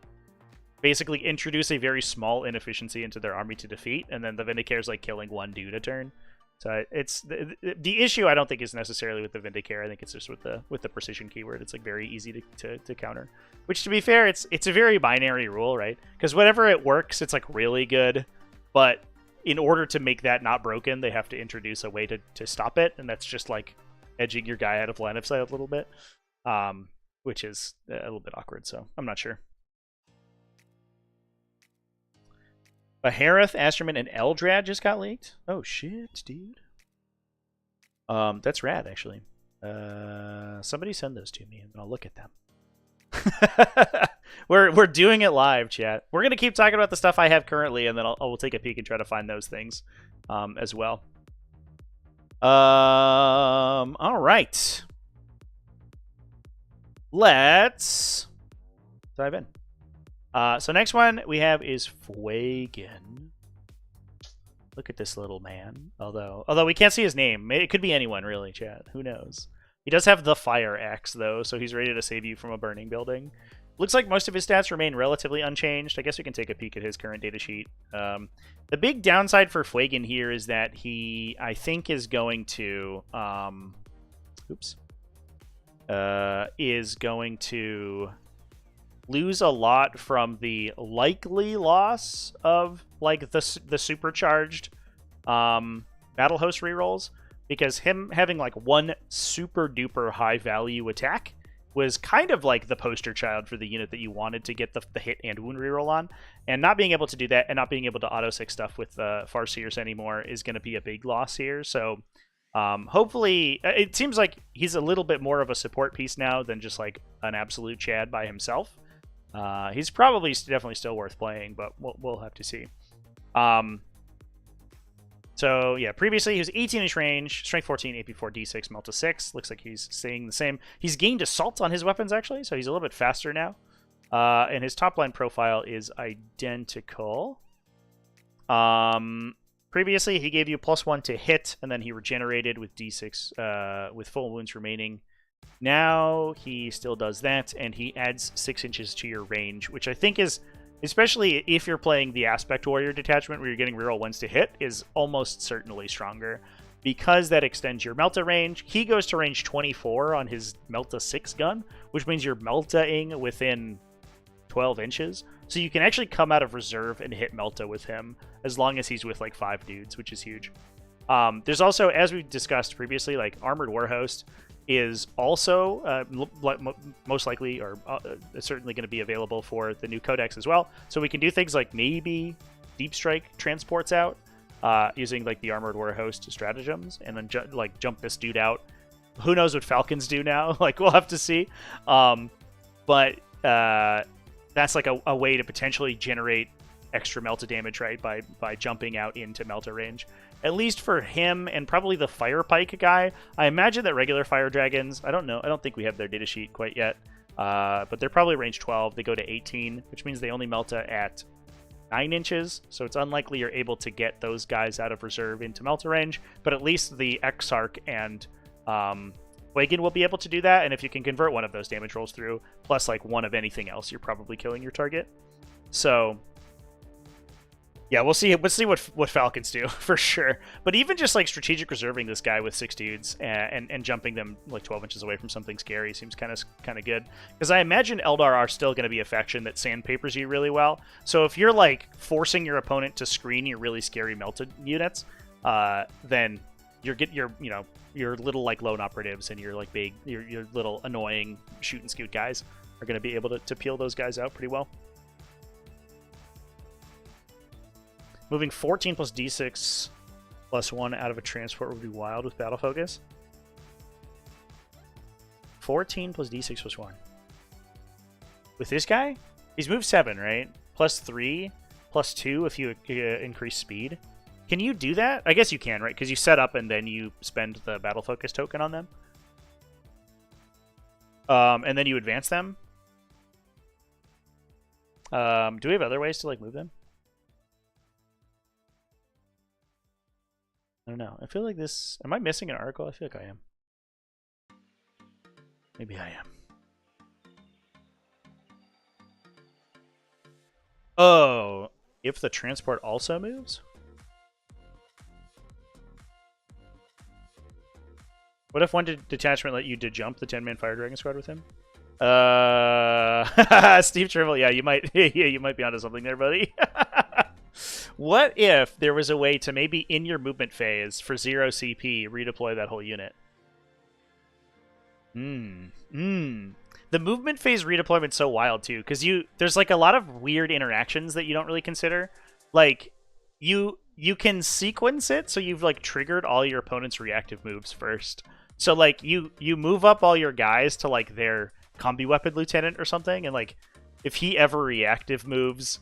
basically introduce a very small inefficiency into their army to defeat, and then the Vindicare is like killing one dude a turn. So it's the issue. I don't think is necessarily with the Vindicare. I think it's just with the precision keyword. It's like very easy to counter. Which, to be fair, it's a very binary rule, right? Because whenever it works, it's like really good. But in order to make that not broken, they have to introduce a way to stop it, and that's just like edging your guy out of line of sight a little bit, which is a little bit awkward. So I'm not sure. Baharroth, Asurmen, and Eldrad just got leaked. Oh shit, dude. That's rad, actually. Somebody send those to me, and I'll look at them. We're doing it live, chat. We're gonna keep talking about the stuff I have currently, and then I'll take a peek and try to find those things, as well. All right. Let's dive in. So next one we have is Fuegan. Look at this little man. Although we can't see his name. It could be anyone, really, chat. Who knows? He does have the fire axe, though, so he's ready to save you from a burning building. Looks like most of his stats remain relatively unchanged. I guess we can take a peek at his current datasheet. The big downside for Fuegan here is that he, I think, is going to... is going to lose a lot from the likely loss of like the supercharged battle host rerolls, because him having like one super duper high value attack was kind of like the poster child for the unit that you wanted to get the hit and wound reroll on, and not being able to do that and not being able to auto 6 stuff with the Farseers anymore is going to be a big loss here. So hopefully, it seems like he's a little bit more of a support piece now than just like an absolute Chad by himself. He's probably definitely still worth playing, but we'll have to see. So yeah, previously he was 18-inch range, strength 14, AP 4, D6, Melta 6. Looks like he's staying the same. He's gained assault on his weapons, actually, so he's a little bit faster now. And his top line profile is identical. Previously, he gave you +1 to hit, and then he regenerated with D6 with full wounds remaining. Now he still does that, and he adds 6 inches to your range, which I think is, especially if you're playing the Aspect Warrior detachment where you're getting reroll 1s to hit, is almost certainly stronger, because that extends your Melta range. He goes to range 24 on his Melta 6 gun, which means you're Melta-ing within 12 inches. So you can actually come out of reserve and hit Melta with him, as long as he's with like 5 dudes, which is huge. There's also, as we discussed previously, like Armored Warhost is also most likely, or certainly going to be available for the new codex as well. So we can do things like maybe Deep Strike transports out using like the Armored Warhost stratagems, and then jump this dude out. Who knows what Falcons do now? Like, we'll have to see. But that's like a way to potentially generate extra Melta damage, right? By jumping out into Melta range. At least for him and probably the Fire Pike guy. I imagine that regular Fire Dragons, I don't know. I don't think we have their datasheet quite yet. But they're probably range 12. They go to 18, which means they only Melta at 9 inches. So it's unlikely you're able to get those guys out of reserve into Melta range. But at least the Exarch and Fuegan will be able to do that. And if you can convert one of those damage rolls through, plus like one of anything else, you're probably killing your target. So yeah, we'll see what Falcons do for sure. But even just like strategic reserving this guy with 6 dudes and jumping them like 12 inches away from something scary seems kind of good. Because I imagine Eldar are still going to be a faction that sandpapers you really well. So if you're like forcing your opponent to screen your really scary melted units, then your little like lone operatives and your like big your little annoying shoot and scoot guys are going to be able to peel those guys out pretty well. Moving 14 plus D6 plus 1 out of a transport would be wild with Battle Focus. 14 plus D6 plus 1. With this guy, he's moved 7, right? Plus 3, plus 2 if you increase speed. Can you do that? I guess you can, right? Because you set up and then you spend the Battle Focus token on them. And then you advance them. Do we have other ways to like move them? I don't know. I feel like this... Am I missing an article? I feel like I am. Maybe I am. Oh, if the transport also moves? What if one detachment let you jump the 10-man Fire Dragon Squad with him? Steve Trivial, yeah, you might you might be onto something there, buddy. What if there was a way to maybe in your movement phase for 0 CP redeploy that whole unit? The movement phase redeployment's so wild too, because there's like a lot of weird interactions that you don't really consider. Like you can sequence it so you've like triggered all your opponent's reactive moves first. So like you move up all your guys to like their combi weapon lieutenant or something, and like if he ever reactive moves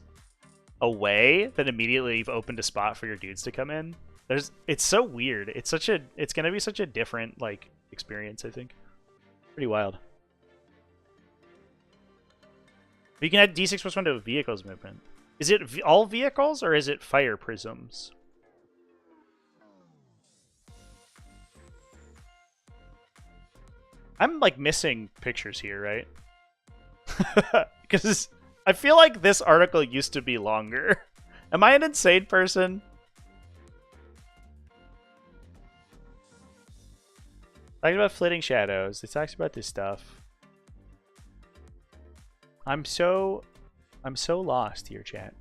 away, then immediately you've opened a spot for your dudes to come in. It's so weird. It's gonna be such a different like experience, I think. Pretty wild. But you can add D6 plus 1 to vehicles movement. Is it all vehicles or is it fire prisms? I'm like missing pictures here, right? Because I feel like this article used to be longer. Am I an insane person? Talking about flitting shadows. It talks about this stuff. I'm so lost here, chat.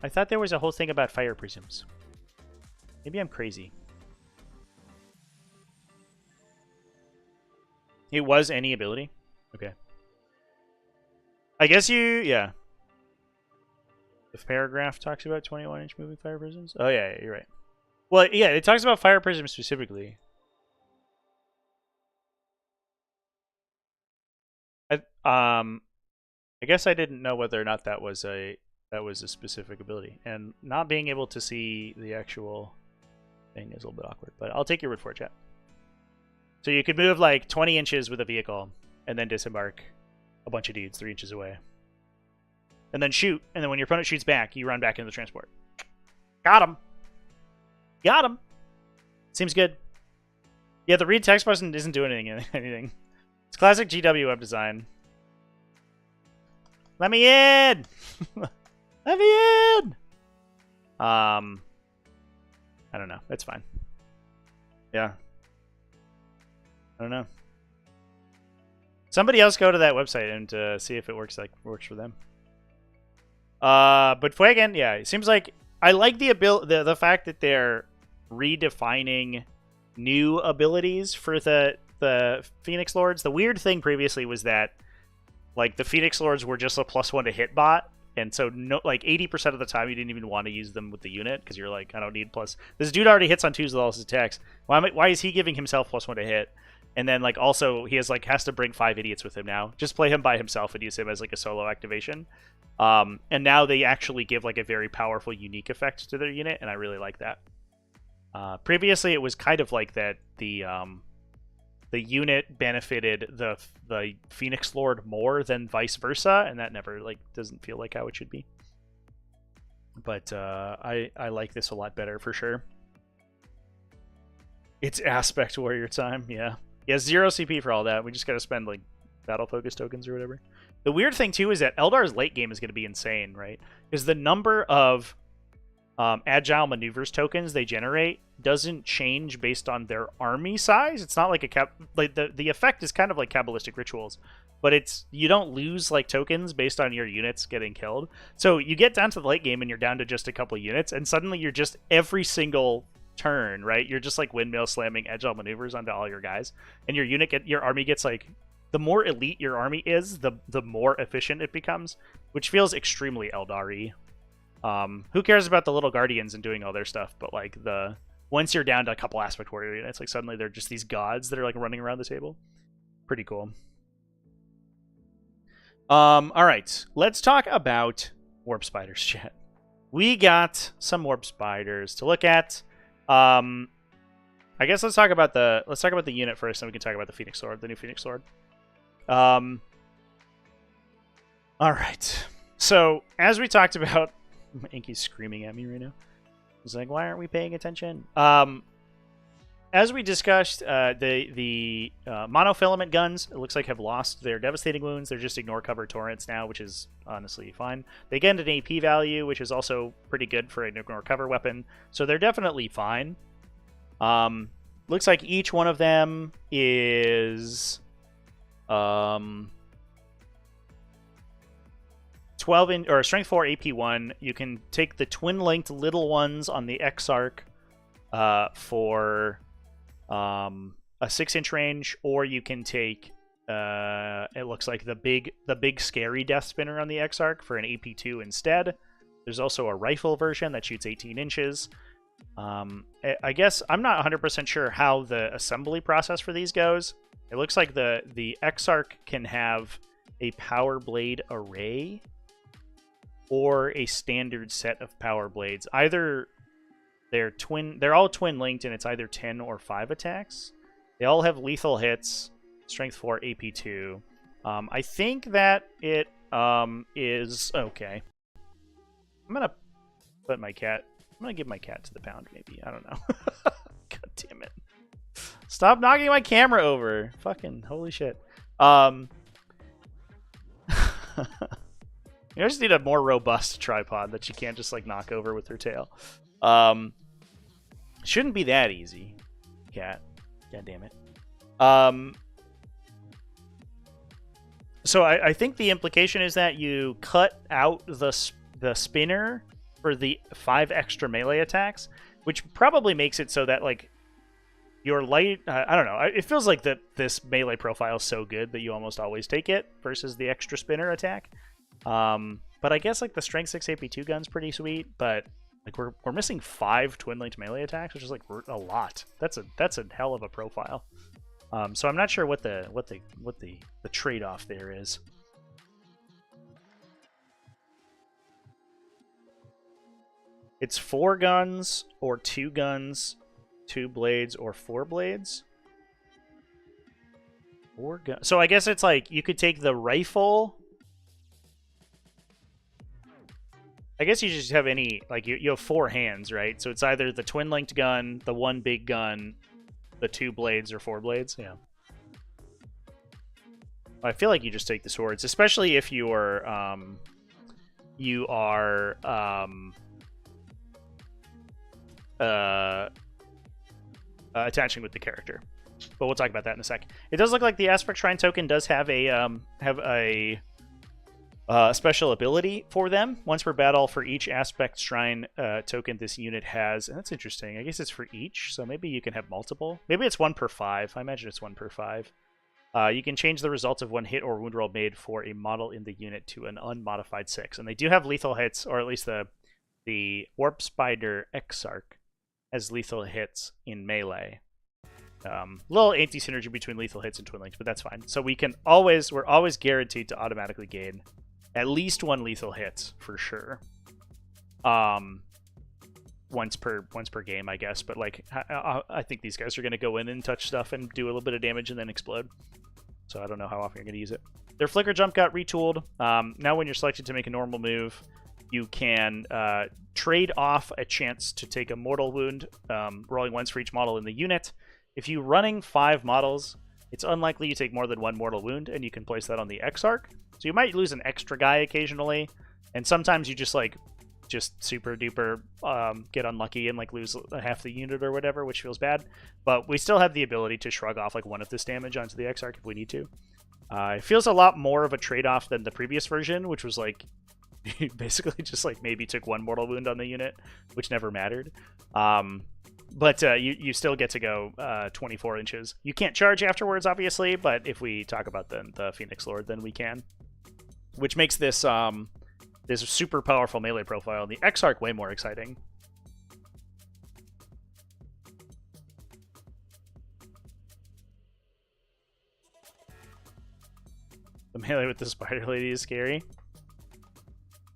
I thought there was a whole thing about fire prisms. Maybe I'm crazy. It was any ability? Okay. I guess yeah. The paragraph talks about 21-inch moving fire prisms? Oh, yeah, you're right. Well, yeah, it talks about fire prisms specifically. I guess I didn't know whether or not that was a specific ability, and not being able to see the actual thing is a little bit awkward. But I'll take your word for it, chat. So you could move like 20 inches with a vehicle, and then disembark a bunch of dudes 3 inches away, and then shoot. And then when your opponent shoots back, you run back into the transport. Got him. Got him. Seems good. Yeah, the read text button isn't doing anything. It's classic GW web design. Let me in! Let me in! I don't know. It's fine. Yeah. I don't know. Somebody else go to that website and see if it works for them. But Fuegan, yeah, it seems like I like the fact that they're redefining new abilities for the Phoenix Lords. The weird thing previously was that like the Phoenix Lords were just a +1 to hit bot, and so no, like 80% of the time you didn't even want to use them with the unit because you're like, I don't need plus. This dude already hits on 2s with all his attacks. Why is he giving himself +1 to hit? And then like also he has to bring 5 idiots with him now. Just play him by himself and use him as like a solo activation. And now they actually give like a very powerful unique effect to their unit, and I really like that. Previously it was kind of like that the unit benefited the Phoenix Lord more than vice versa, and that never doesn't feel like how it should be. But I like this a lot better for sure. It's aspect warrior time, yeah. 0 CP for all that. We just got to spend like battle focus tokens or whatever. The weird thing too is that Eldar's late game is going to be insane, right? Because the number of agile maneuvers tokens they generate doesn't change based on their army size. It's not like the effect is kind of like Kabbalistic rituals, but you don't lose like tokens based on your units getting killed. So you get down to the late game and you're down to just a couple units, and suddenly you're just every single turn, right? You're just like windmill slamming agile maneuvers onto all your guys, and your army gets like, the more elite your army is, the more efficient it becomes, which feels extremely Eldari. Who cares about the little guardians and doing all their stuff? But like once you're down to a couple aspect warrior units, like suddenly they're just these gods that are like running around the table. Pretty cool. All right, let's talk about warp spiders, chat. We got some warp spiders to look at. I guess let's talk about the unit first, and we can talk about the Phoenix Lord, the new Phoenix Lord. All right. So as we talked about. Inky's screaming at me right now. He's like, why aren't we paying attention? as we discussed, the monofilament guns, it looks like, have lost their devastating wounds. They're just ignore cover torrents now, which is honestly fine. They get an AP value, which is also pretty good for an ignore cover weapon, so they're definitely fine. Looks like each one of them is 12 in or strength 4 AP 1. You can take the twin linked little ones on the Exarch for a 6-inch range, or you can take it looks like the big scary death spinner on the Exarch for an AP 2 instead. There's also a rifle version that shoots 18 inches. I guess I'm not 100% sure how the assembly process for these goes. It looks like the Exarch can have a power blade array or a standard set of power blades. Either they're all twin linked, and it's either 10 or 5 attacks. They all have lethal hits, strength 4, AP 2. I think that it is okay. I'm gonna put my cat. I'm gonna give my cat to the pound, maybe. I don't know. God damn it! Stop knocking my camera over. Fucking holy shit. You just need a more robust tripod that you can't just like knock over with her tail. Shouldn't be that easy, cat. God damn it. So I think the implication is that you cut out the spinner for the 5 extra melee attacks, which probably makes it so that like your light. I don't know. It feels like that this melee profile is so good that you almost always take it versus the extra spinner attack. But I guess like the strength 6 AP2 gun's pretty sweet, but like we're missing 5 twin linked melee attacks, which is like a lot. That's a hell of a profile. So I'm not sure what the trade-off there is. It's 4 guns or 2 guns, 2 blades or 4 blades. 4 guns. So I guess it's like you could take the rifle. I guess you just have any, like, you have 4 hands, right? So it's either the twin-linked gun, the 1 big gun, the 2 blades, or 4 blades, yeah. I feel like you just take the swords, especially if you are attaching with the character. But we'll talk about that in a sec. It does look like the Aspect Shrine token does have a special ability for them. Once per battle, for each Aspect Shrine token this unit has, and that's interesting. I guess it's for each, so maybe you can have multiple. Maybe it's 1 per 5. I imagine it's 1 per 5. You can change the results of one hit or wound roll made for a model in the unit to an unmodified 6. And they do have lethal hits, or at least the Warp Spider Exarch has lethal hits in melee. Little anti-synergy between lethal hits and twin links, but that's fine. So we're always guaranteed to automatically gain at least 1 lethal hit for sure. Once per game, I guess. But like, I think these guys are going to go in and touch stuff and do a little bit of damage and then explode. So I don't know how often you're going to use it. Their flicker jump got retooled. Now when you're selected to make a normal move, you can trade off a chance to take a mortal wound, rolling once for each model in the unit. If you're running 5 models, it's unlikely you take more than 1 mortal wound, and you can place that on the Exarch. So you might lose an extra guy occasionally, and sometimes you just super duper get unlucky and like lose half the unit or whatever, which feels bad. But we still have the ability to shrug off like 1 of this damage onto the Exarch if we need to. It feels a lot more of a trade-off than the previous version, which was like basically just like maybe took 1 mortal wound on the unit, which never mattered. But you still get to go 24 inches. You can't charge afterwards, obviously, but if we talk about the Phoenix Lord, then we can. Which makes this this super powerful melee profile, the Exarch, way more exciting. The melee with the Spider Lady is scary.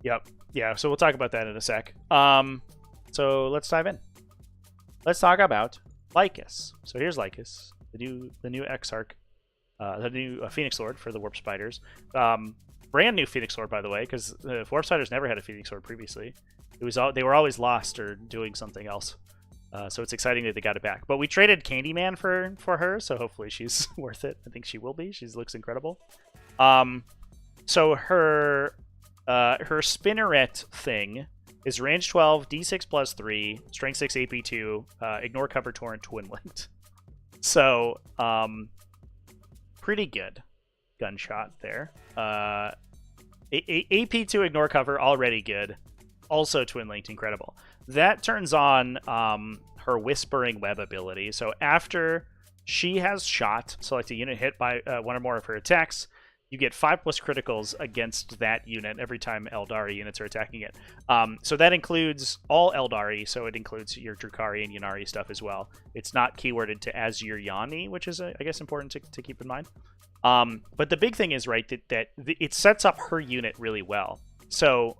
Yep. Yeah, so we'll talk about that in a sec. So let's dive in. Let's talk about Lhykhis. So here's Lhykhis, the new Exarch, the new Phoenix Lord for the Warp Spiders. Brand new Phoenix Lord, by the way, because the Warp Spiders never had a Phoenix Lord previously. They were always lost or doing something else. So it's exciting that they got it back. But we traded Candyman for her, so hopefully she's worth it. I think she will be. She looks incredible. So her Spinneret thing is range 12, D6 plus 3, strength 6, AP 2, ignore cover torrent, twin linked. So pretty good gunshot there. AP 2 ignore cover, already good. Also twin linked, incredible. That turns on her Whispering Web ability. So after she has shot, select a unit hit by one or more of her attacks, you get 5+ criticals against that unit every time Eldari units are attacking it. So that includes all Eldari, so it includes your Drukhari and Ynnari stuff as well. It's not keyworded to Asurmen, which is, I guess, important to keep in mind. But the big thing is, right, that it sets up her unit really well. So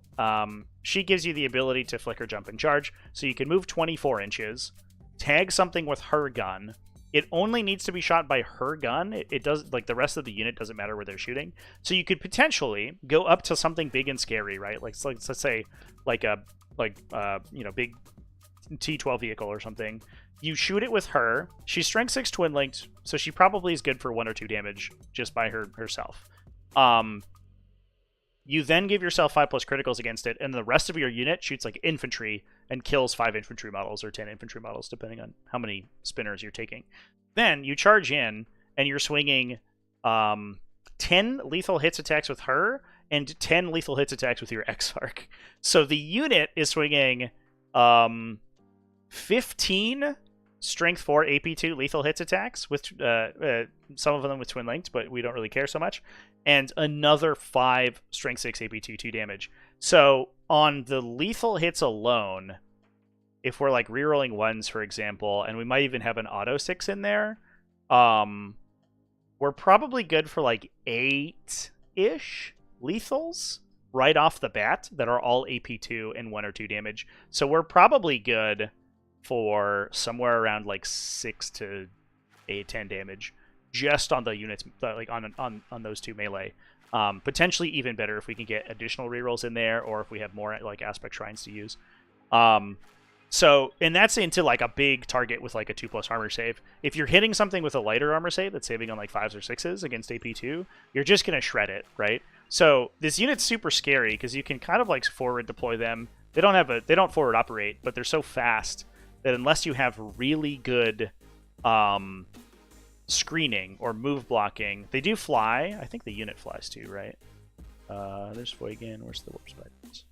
she gives you the ability to flicker, jump, and charge. So you can move 24 inches, tag something with her gun. It only needs to be shot by her gun. It does, like, the rest of the unit doesn't matter where they're shooting. So you could potentially go up to something big and scary, right? Like let's say like a big T12 vehicle or something. You shoot it with her. She's strength 6 twin linked, so she probably is good for 1 or 2 damage just by herself. You then give yourself 5+ criticals against it, and the rest of your unit shoots like infantry and kills 5 infantry models or 10 infantry models, depending on how many spinners you're taking. Then you charge in, and you're swinging 10 lethal hits attacks with her and 10 lethal hits attacks with your Exarch. So the unit is swinging 15 strength 4 AP 2 lethal hits attacks with some of them with twin linked, but we don't really care so much, and another 5 strength 6 AP 2 2 damage. So on the lethal hits alone, if we're like rerolling ones, for example, and we might even have an auto 6 in there, we're probably good for like 8-ish lethals right off the bat that are all AP 2 and 1 or 2 damage. So we're probably good for somewhere around like 6 to 10 damage just on the units, like on those 2 melee. Potentially even better if we can get additional rerolls in there, or if we have more like aspect shrines to use. So, and that's into like a big target with like a 2+ armor save. If you're hitting something with a lighter armor save that's saving on like 5s or 6s against AP2, you're just gonna shred it, right? So this unit's super scary because you can kind of like forward deploy them. They don't forward operate, but they're so fast that unless you have really good screening or move blocking, they do fly. I think the unit flies too, right? There's Fuegan. Where's the warp spiders?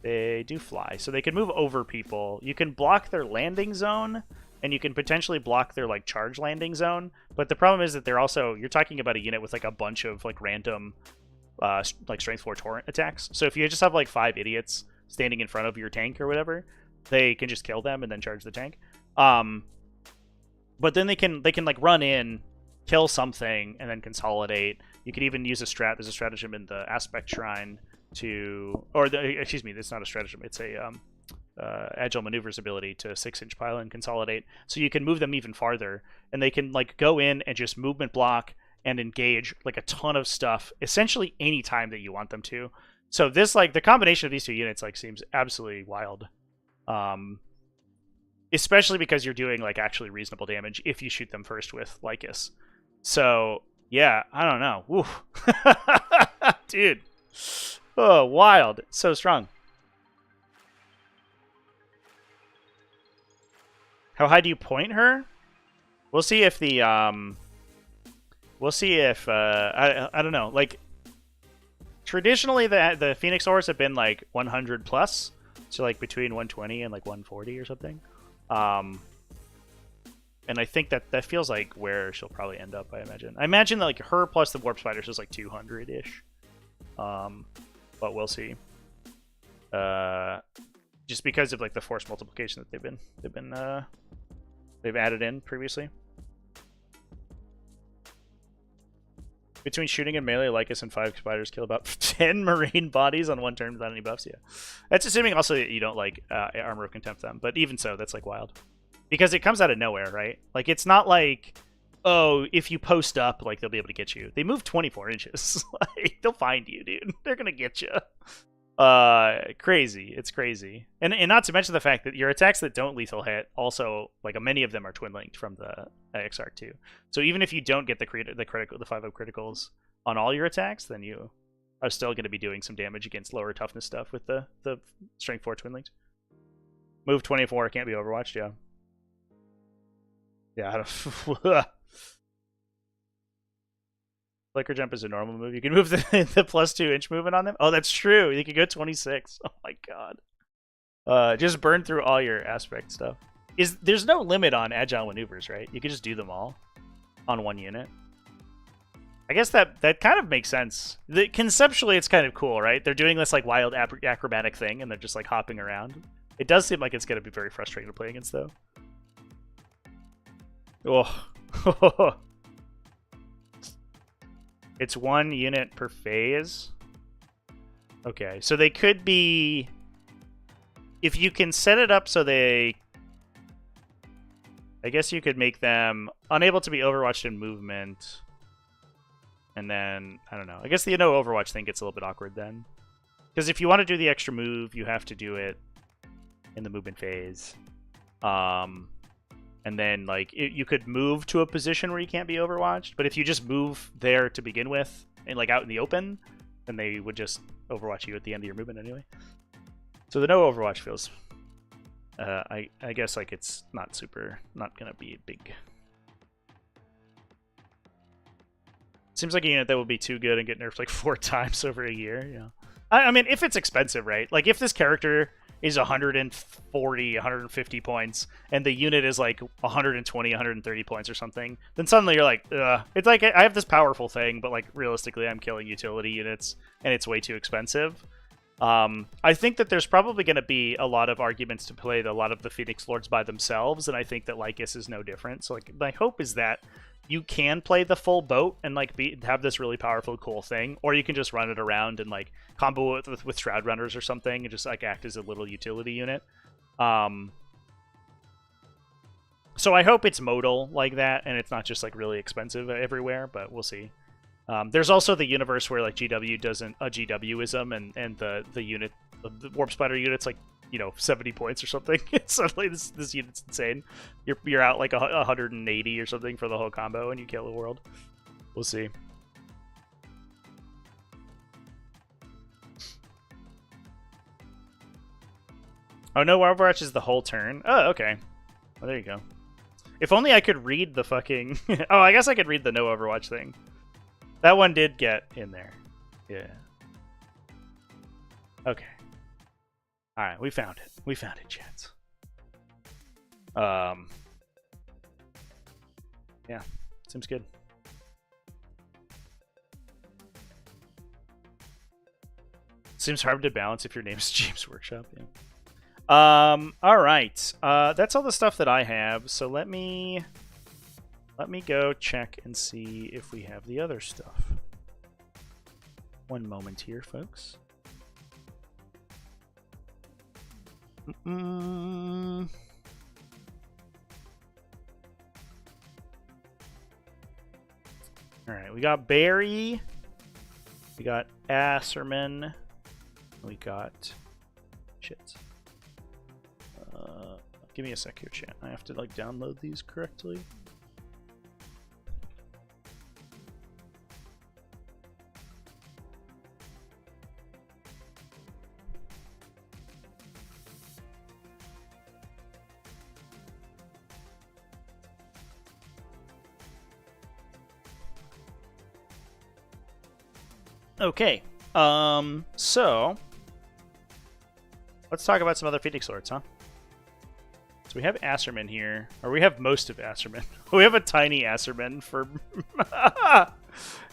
They do fly, so they can move over people. You can block their landing zone, and you can potentially block their like charge landing zone. But the problem is that they're also, you're talking about a unit with like a bunch of like random like strength 4 torrent attacks. So if you just have like 5 idiots standing in front of your tank or whatever, they can just kill them and then charge the tank. But then they can like run in, kill something, and then consolidate. You can even use a strat. There's a stratagem in the aspect shrine to, or excuse me, it's not a stratagem. It's a agile maneuvers ability to 6-inch pile and consolidate. So you can move them even farther, and they can like go in and just movement block and engage like a ton of stuff, essentially any time that you want them to. So this, like, the combination of these 2 units like seems absolutely wild. Especially because you're doing like actually reasonable damage if you shoot them first with Lhykhis. So yeah, I don't know. Woof. Dude. Oh, wild. So strong. How high do you point her? We'll see if the we'll see if I don't know. Like, traditionally the Phoenix Ores have been like 100 plus. So like between 120 and like 140 or something. And I think that feels like where she'll probably end up, I imagine. I imagine that like her plus the warp spiders is like 200-ish. But we'll see. Just because of like the force multiplication that they've added in previously. Between shooting and melee, Lhykhis and 5 spiders kill about 10 marine bodies on 1 turn without any buffs. Yeah, that's assuming also that you don't like armor of contempt them. But even so, that's like wild because it comes out of nowhere, right? Like, it's not like, oh, if you post up, like, they'll be able to get you. They move 24 inches. Like, they'll find you, dude. They're gonna get you. Crazy. It's crazy. And not to mention the fact that your attacks that don't lethal hit also, like, many of them are twin linked from the XR too. So even if you don't get the 5-0 criticals on all your attacks, then you are still going to be doing some damage against lower toughness stuff with the strength 4 twin linked. Move 24 can't be overwatched, yeah. Yeah. Flicker jump is a normal move. You can move the +2 inch movement on them. Oh, that's true. You can go 26. Oh my god. Just burn through all your aspect stuff. There's no limit on agile maneuvers, right? You can just do them all on one unit. I guess that kind of makes sense. Conceptually, it's kind of cool, right? They're doing this like wild acrobatic thing, and they're just like hopping around. It does seem like it's going to be very frustrating to play against, though. Oh. It's 1 unit per phase. Okay, so they could be... If you can set it up so they... I guess you could make them unable to be overwatched in movement. And then, I don't know. I guess the no overwatch thing gets a little bit awkward then. Because if you want to do the extra move, you have to do it in the movement phase. And then, like, you could move to a position where you can't be overwatched. But if you just move there to begin with, and like out in the open, then they would just overwatch you at the end of your movement anyway. So the no overwatch feels, I guess, like it's not gonna be a big. Seems like a unit that will be too good and get nerfed like 4 times over a year. Yeah. I mean, if it's expensive, right? Like if this character is 140, 150 points, and the unit is like 120, 130 points or something, then suddenly you're like, ugh. It's like, I have this powerful thing, but like realistically I'm killing utility units, and it's way too expensive. I think that there's probably going to be a lot of arguments to play a lot of the Phoenix Lords by themselves, and I think that Lhykhis is no different. So like, my hope is that you can play the full boat and like have this really powerful, cool thing, or you can just run it around and like combo it with Shroud Runners or something and just like act as a little utility unit. So I hope it's modal like that and it's not just like really expensive everywhere, but we'll see. There's also the universe where like GW doesn't a GWism and the unit, the Warp Spider unit's like, you know, 70 points or something. Suddenly this unit's insane. You're out like 180 or something for the whole combo and you kill the world. We'll see. Oh no, Overwatch is the whole turn. Oh, okay. Well, there you go. If only I could read the fucking... Oh, I guess I could read the no Overwatch thing. That one did get in there. Yeah. Okay. Alright, we found it. We found it, chats. Yeah, seems good. Seems hard to balance if your name's James Workshop, yeah. Alright. That's all the stuff that I have, so let me go check and see if we have the other stuff. One moment here, folks. Alright, we got Barry, we got Asurmen, we got... Shit. Give me a sec here, chat. I have to, like, download these correctly. Okay, so let's talk about some other Phoenix Lords, huh? So we have Asurmen here, or we have most of Asurmen. We have a tiny Asurmen for...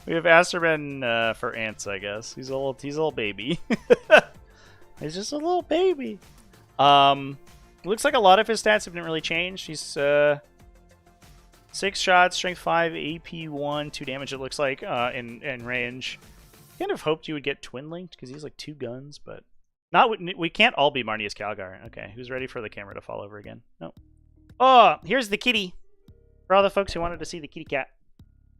We have Asurmen for ants, I guess. He's a little baby. He's just a little baby. Looks like a lot of his stats haven't really changed. He's 6 shots, strength 5, AP 1, 2 damage. It looks like in range. Kind of hoped you would get twin linked because he's like 2 guns, but not. We can't all be Marnius Calgar. Okay, who's ready for the camera to fall over again? No. Oh, here's the kitty. For all the folks who wanted to see the kitty cat.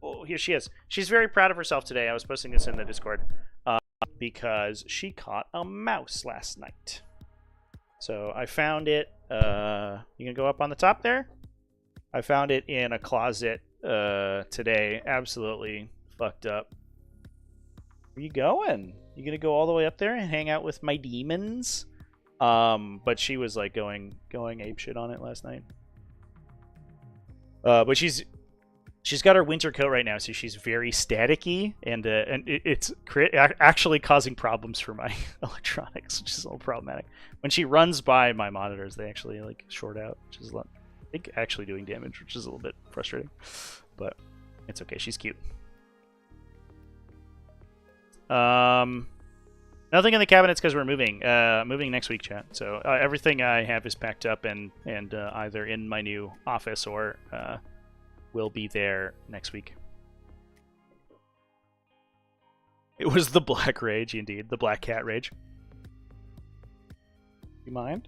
Oh, here she is. She's very proud of herself today. I was posting this in the Discord. because she caught a mouse last night. So I found it. You can go up on the top there. I found it in a closet today. Absolutely fucked up. Where you going? You gonna go all the way up there and hang out with my demons? But she was like going apeshit on it last night. But she's got her winter coat right now, so she's very staticky, and it's actually causing problems for my electronics, which is a little problematic. When she runs by my monitors, they actually like short out, which is a lot, I think, actually doing damage, which is a little bit frustrating. But it's okay. She's cute. Nothing in the cabinets because we're moving. Moving next week, chat. So everything I have is packed up and either in my new office or will be there next week. It was the Black Rage, indeed. The Black Cat Rage. You mind?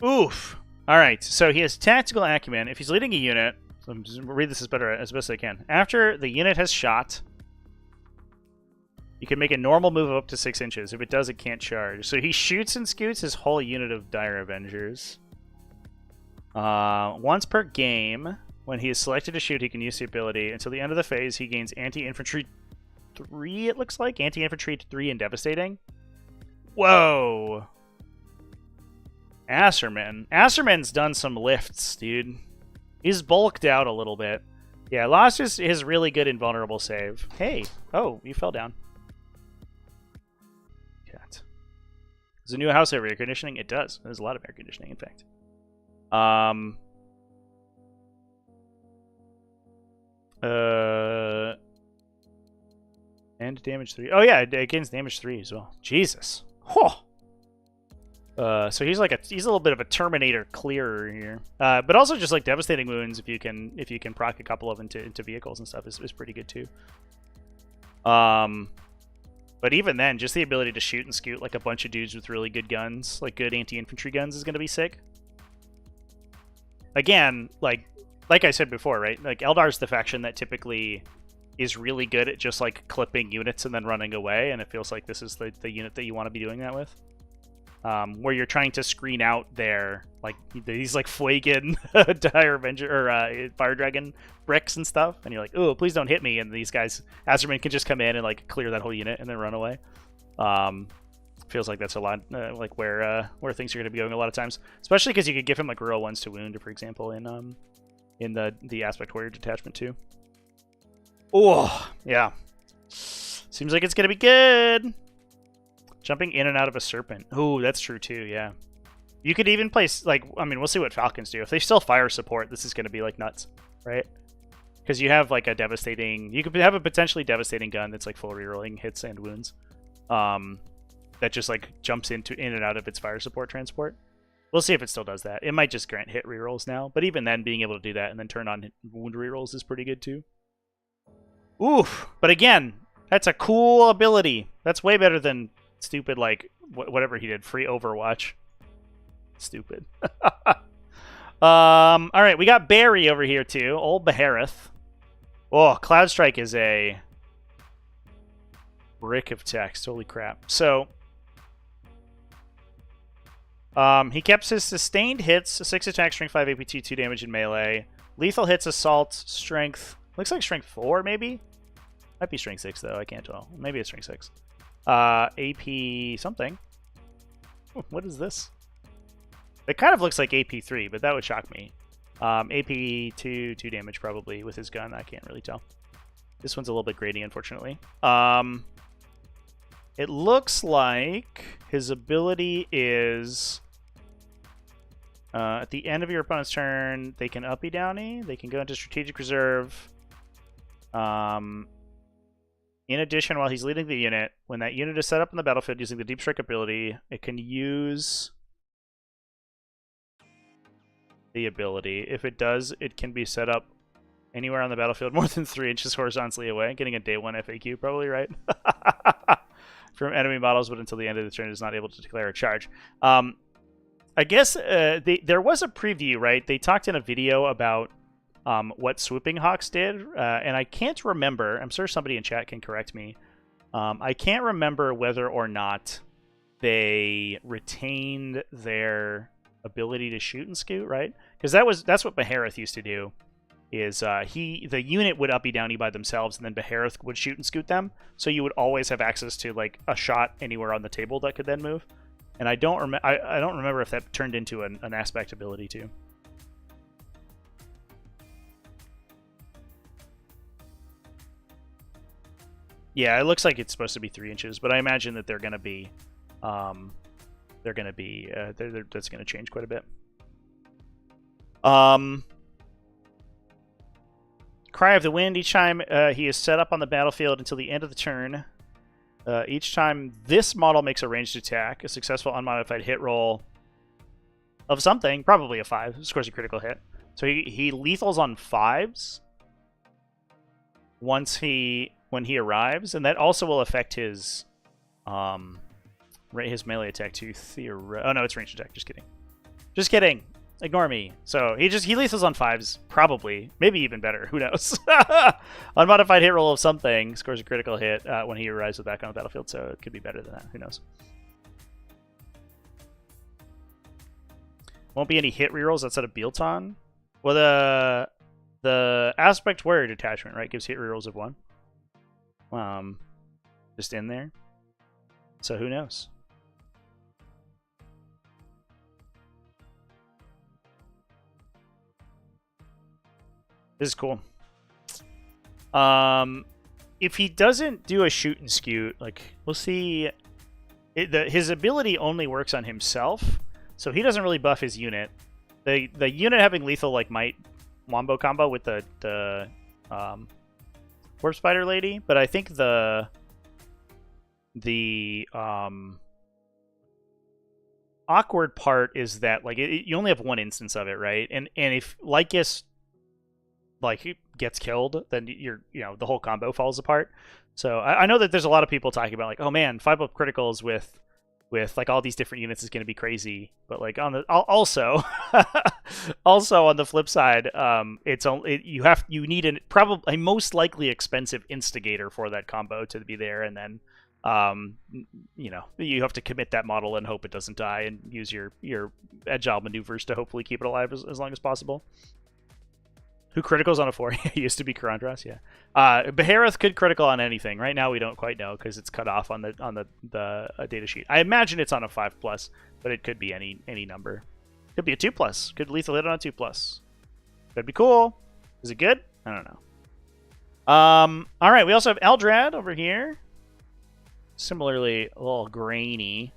Oof. Alright, so he has Tactical Acumen. If he's leading a unit, so I'm just read this as best as I can. After the unit has shot, you can make a normal move of up to 6 inches. If it does, it can't charge. So he shoots and scoots his whole unit of Dire Avengers. Once per game, when he is selected to shoot, he can use the ability. Until the end of the phase, he gains Anti-Infantry 3, it looks like. Anti-Infantry 3 and Devastating. Whoa! Asurmen. Asurmen's done some lifts, dude. He's bulked out a little bit. Yeah, lost his really good invulnerable save. Hey! Oh, you fell down. Cat. Does a new house have air conditioning? It does. There's a lot of air conditioning, in fact. And damage 3. Oh yeah, it gains damage 3 as well. Jesus. Whoa. So he's like he's a little bit of a Terminator clearer here. But also just like devastating wounds if you can proc a couple of into vehicles and stuff is pretty good too. But even then, just the ability to shoot and scoot like a bunch of dudes with really good guns, like good anti-infantry guns, is gonna be sick. Again, like I said before, right? Like Eldar's the faction that typically is really good at just like clipping units and then running away, and it feels like this is the unit that you want to be doing that with. Where you're trying to screen out their like these like Fuegan Dire Avenger or Fire Dragon bricks and stuff, and you're like, oh, please don't hit me, and these guys, Asurmen can just come in and like clear that whole unit and then run away. Feels like that's a lot like where things are going to be going a lot of times, especially because you could give him like rural 1s to wound, for example, in the Aspect Warrior detachment too. Oh yeah, seems like it's going to be good. Jumping in and out of a serpent. Ooh, that's true too, yeah. You could even place, like, I mean, we'll see what Falcons do. If they still fire support, this is going to be, like, nuts, right? Because you have, like, a devastating... You could have a potentially devastating gun that's, like, full rerolling hits and wounds. That just, like, jumps in and out of its fire support transport. We'll see if it still does that. It might just grant hit rerolls now. But even then, being able to do that and then turn on wound rerolls is pretty good, too. Oof. But again, that's a cool ability. That's way better than... stupid, like, whatever he did. Free Overwatch. Stupid. Alright, we got Barry over here, too. Old Baharroth. Oh, Cloud Strike is a brick of text. Holy crap. So, he kept his sustained hits, 6 attack, strength 5, AP2, 2 damage in melee. Lethal hits, assault, strength... Looks like strength 4, maybe? Might be strength 6, though. I can't tell. Maybe it's strength 6. AP something. What is this? It kind of looks like AP3, but that would shock me. AP2, 2 damage probably with his gun. I can't really tell. This one's a little bit grainy, unfortunately. It looks like his ability is... at the end of your opponent's turn, they can uppy downy. They can go into strategic reserve. In addition, while he's leading the unit, when that unit is set up on the battlefield using the Deep Strike ability, it can use the ability. If it does, it can be set up anywhere on the battlefield more than 3 inches horizontally away. Getting a day 1 FAQ, probably, right? From enemy models, but until the end of the turn is not able to declare a charge. I guess there was a preview, right? They talked in a video about what Swooping Hawks did, and I can't remember. I'm sure somebody in chat can correct me. I can't remember whether or not they retained their ability to shoot and scoot, right? Because that's what Baharroth used to do. Is the unit would uppy downy by themselves, and then Baharroth would shoot and scoot them. So you would always have access to like a shot anywhere on the table that could then move. And I don't remember if that turned into an aspect ability too. Yeah, it looks like it's supposed to be 3 inches, but I imagine that they're going to be, that's going to change quite a bit. Cry of the Wind. Each time he is set up on the battlefield until the end of the turn, each time this model makes a ranged attack, a successful unmodified hit roll of something, probably a 5, scores a critical hit. So he lethals on 5s when he arrives, and that also will affect his melee attack too. Oh no, it's ranged attack. Just kidding. Ignore me. So he lethals on 5s, probably, maybe even better. Who knows? Unmodified hit roll of something scores a critical hit when he arrives back on the battlefield. So it could be better than that. Who knows? Won't be any hit rerolls outside of Bealton. Well, the Aspect Warrior Detachment, right, gives hit rerolls of 1. Just in there. So who knows? This is cool. If he doesn't do a shoot and scoot, like, we'll see. His ability only works on himself, so he doesn't really buff his unit. The unit having lethal like might wombo combo with the Warp Spider Lady, but I think the awkward part is that like you only have 1 instance of it, right? And if Lhykhis like gets killed, then the whole combo falls apart. So I know that there's a lot of people talking about like, oh man, 5-up criticals with like all these different units is going to be crazy. But like also on the flip side, you need a most likely expensive instigator for that combo to be there, and then you have to commit that model and hope it doesn't die, and use your agile maneuvers to hopefully keep it alive as long as possible. Who criticals on a 4? He used to be Karandras, yeah. Baharroth could critical on anything. Right now we don't quite know because it's cut off on the data sheet. I imagine it's on a 5+, but it could be any number. Could be a 2+. Could lethal hit on a 2+. Could be cool. Is it good? I don't know. All right, we also have Eldrad over here. Similarly, a little grainy.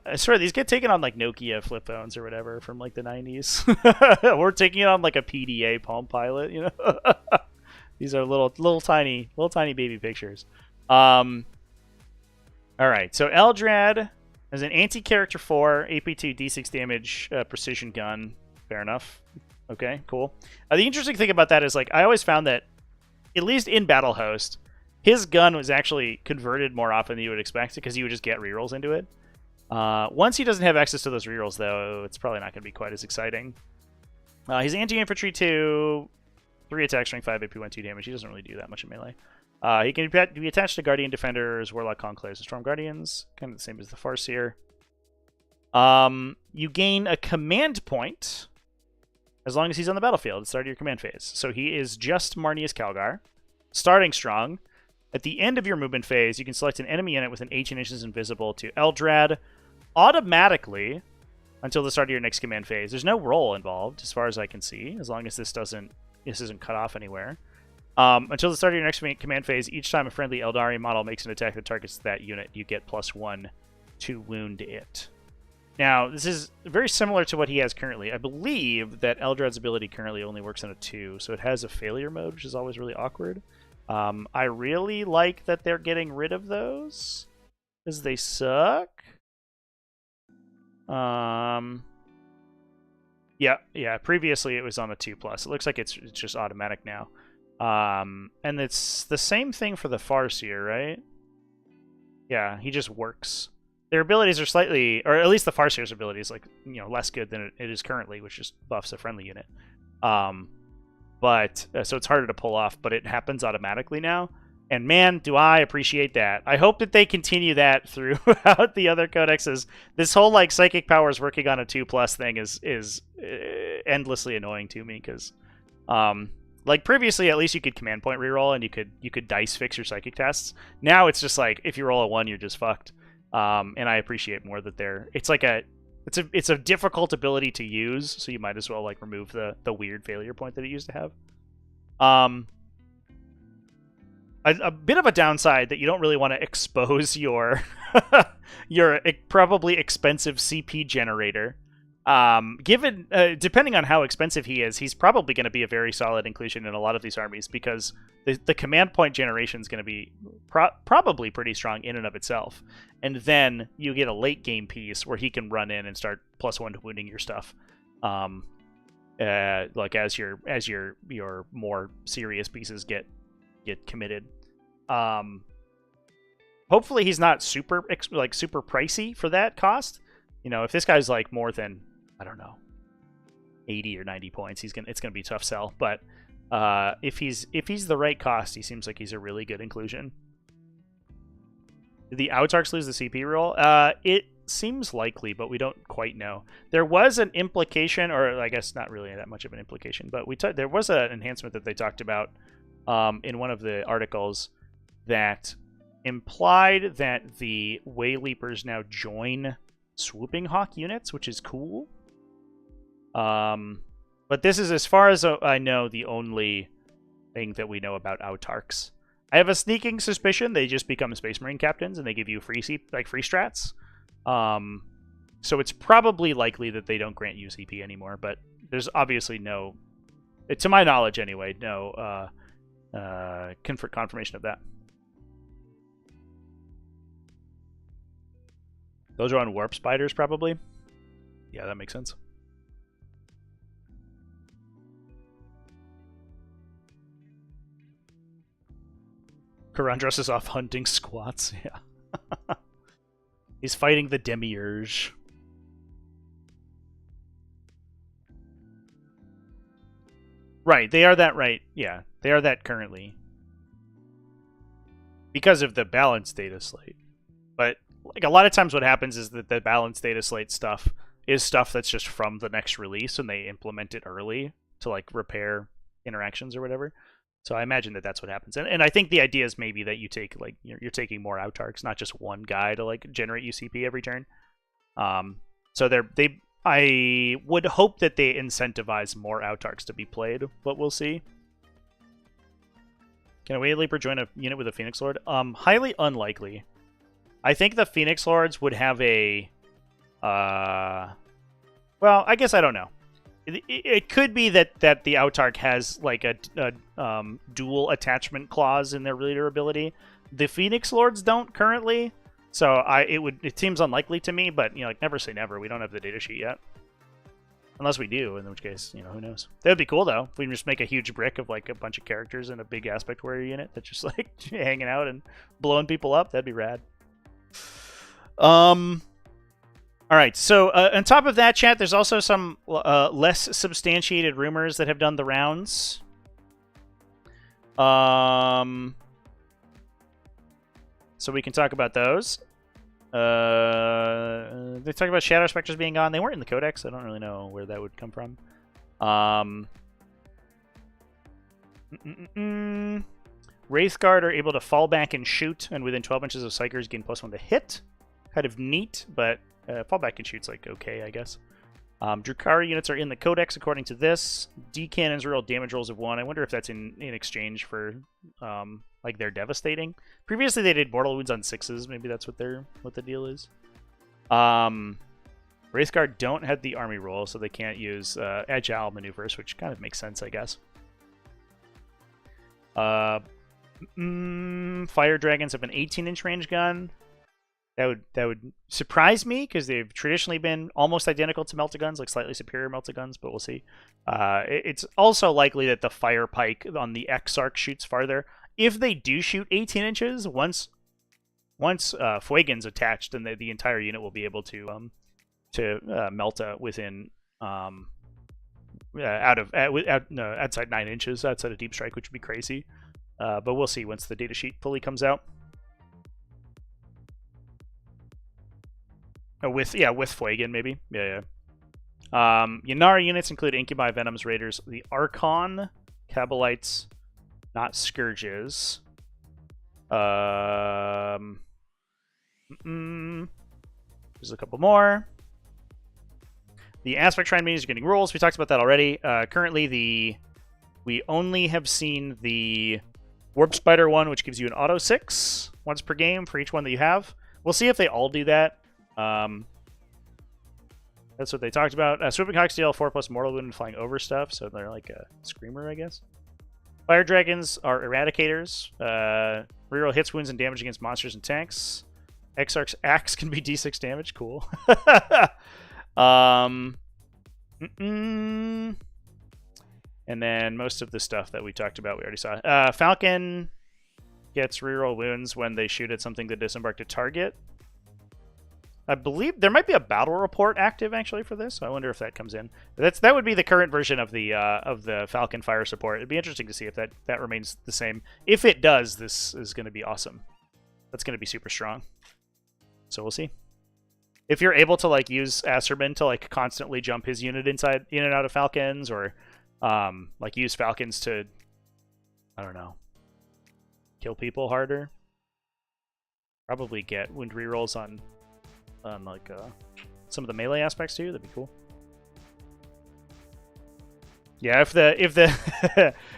I swear, these get taken on like Nokia flip phones or whatever from like the 90s. We're taking it on like a PDA Palm Pilot, you know. These are little tiny baby pictures. All right, so Eldrad has an anti-character 4, AP2, D6 damage, precision gun. Fair enough. Okay, cool. The interesting thing about that is like I always found that, at least in Battle Host, his gun was actually converted more often than you would expect because you would just get rerolls into it. Once he doesn't have access to those rerolls, though, it's probably not going to be quite as exciting. He's anti-infantry 2, 3 attack, strength 5, AP 1, 2 damage. He doesn't really do that much in melee. He can be attached to Guardian Defenders, Warlock Conclaves, and Storm Guardians. Kind of the same as the Farseer. You gain a command point as long as he's on the battlefield at the start of your command phase. So he is just Marnius Calgar, starting strong. At the end of your movement phase, you can select an enemy unit within 18 inches invisible to Eldrad automatically until the start of your next command phase. There's no roll involved, as far as I can see, as long as this isn't cut off anywhere. Until the start of your next command phase, each time a friendly Eldari model makes an attack that targets that unit, you get +1 to wound it. Now, this is very similar to what he has currently. I believe that Eldrad's ability currently only works on a 2, so it has a failure mode, which is always really awkward. I really like that they're getting rid of those, because they suck. Yeah. Previously it was on a 2+. It looks like it's just automatic now. And it's the same thing for the Farseer, right? Yeah, he just works. Their abilities are slightly, or at least the Farseer's ability is like less good than it is currently, which just buffs a friendly unit. But so it's harder to pull off, but it happens automatically now. And man, do I appreciate that. I hope that they continue that throughout the other codexes. This whole like psychic powers working on a 2+ thing is endlessly annoying to me because, like previously, at least you could command point reroll and you could dice fix your psychic tests. Now it's just like if you roll a 1, you're just fucked. And I appreciate more that it's a difficult ability to use, so you might as well like remove the weird failure point that it used to have. A bit of a downside that you don't really want to expose your your probably expensive CP generator. Given depending on how expensive he is, he's probably going to be a very solid inclusion in a lot of these armies because the command point generation is going to be probably pretty strong in and of itself. And then you get a late game piece where he can run in and start +1 to wounding your stuff. Like as your more serious pieces get committed. Hopefully he's not super pricey for that cost. You know, if this guy's like more than, I don't know, 80 or 90 points, it's gonna be a tough sell. But if he's the right cost, he seems like he's a really good inclusion. Did the Autarchs lose the CP roll? It seems likely, but we don't quite know. There was an implication, or I guess not really that much of an implication, but there was an enhancement that they talked about in one of the articles that implied that the Wayleapers now join Swooping Hawk units, which is cool. But this is, as far as I know, the only thing that we know about Autarchs. I have a sneaking suspicion they just become Space Marine captains and they give you free strats. So it's probably likely that they don't grant you CP anymore, but there's obviously no, to my knowledge anyway, no confirmation of that. Those are on warp spiders, probably. Yeah, that makes sense. Karandros is off hunting squats, yeah. He's fighting the Demiurge. Right, they are that right. Yeah, they are that currently. Because of the balanced data slate. But like a lot of times what happens is that the balanced data slate stuff is stuff that's just from the next release and they implement it early to like repair interactions or whatever. So I imagine that that's what happens. And I think the idea is maybe that you take like you're taking more Autarchs, not just one guy to like generate UCP every turn. So I would hope that they incentivize more Autarchs to be played, but we'll see. Can a Wayleaper join a unit with a Phoenix Lord? Highly unlikely. I think the Phoenix Lords would have a... well, I guess I don't know. It could be that the Autarch has like a dual attachment clause in their leader ability. The Phoenix Lords don't currently, so it seems unlikely to me. But you know, like never say never. We don't have the datasheet yet, unless we do, in which case, you know, who knows? That would be cool though. If we can just make a huge brick of like a bunch of characters and a big aspect warrior unit that's just like hanging out and blowing people up. That'd be rad. All right, so on top of that, chat, there's also some less substantiated rumors that have done the rounds. So we can talk about those. They talk about Shadow Specters being gone. They weren't in the Codex. I don't really know where that would come from. Wraithguard are able to fall back and shoot, and within 12 inches of Psykers gain +1 to hit. Kind of neat, but fallback and shoot's like okay, I guess. Drukhari units are in the Codex according to this. D-cannons roll damage rolls of 1. I wonder if that's in exchange for like they're devastating. Previously they did mortal wounds on 6s. Maybe that's what the deal is. Wraithguard don't have the army roll, so they can't use agile maneuvers, which kind of makes sense, I guess. Fire dragons have an 18-inch range gun. That would surprise me because they've traditionally been almost identical to meltaguns, like slightly superior meltaguns, but we'll see. It's also likely that the fire pike on the Exarch shoots farther. If they do shoot 18 inches, once Fuegan's attached, then the entire unit will be able to melta within outside 9 inches, outside of deep strike, which would be crazy. But we'll see once the datasheet fully comes out. With Fuegan maybe. Yeah. Ynari units include Incubi, Venoms, Raiders, the Archon, Cabalites, not Scourges. There's a couple more. The Aspect Shrine Minis are getting rules. We talked about that already. Currently, we only have seen the Warp Spider one, which gives you an auto 6 once per game for each one that you have. We'll see if they all do that. That's what they talked about. Swooping Hawks deal 4+ mortal wound and flying over stuff, so they're like a screamer, I guess. Fire Dragons are Eradicators. Reroll hits, wounds, and damage against monsters and tanks. Exarch's Axe can be D6 damage. Cool. And then most of the stuff that we talked about, we already saw. Falcon gets reroll wounds when they shoot at something that disembarked a target. I believe there might be a battle report active actually for this. So I wonder if that comes in. That would be the current version of the Falcon fire support. It'd be interesting to see if that remains the same. If it does, this is going to be awesome. That's going to be super strong. So we'll see. If you're able to like use Asurmen to like constantly jump his unit in and out of Falcons, or like use Falcons to, I don't know, kill people harder. Probably get wound rerolls on like some of the melee aspects too. That'd be cool. Yeah, if the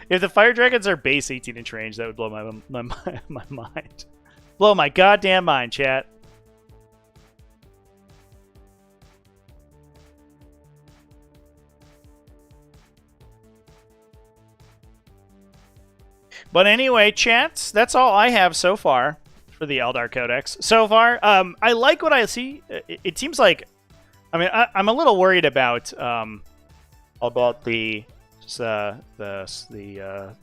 if the fire dragons are base 18-inch range, that would blow my mind. Blow my goddamn mind, chat. But anyway, chat, that's all I have so far for the Eldar Codex. So far, I like what I see. It seems like, I mean, I'm a little worried about the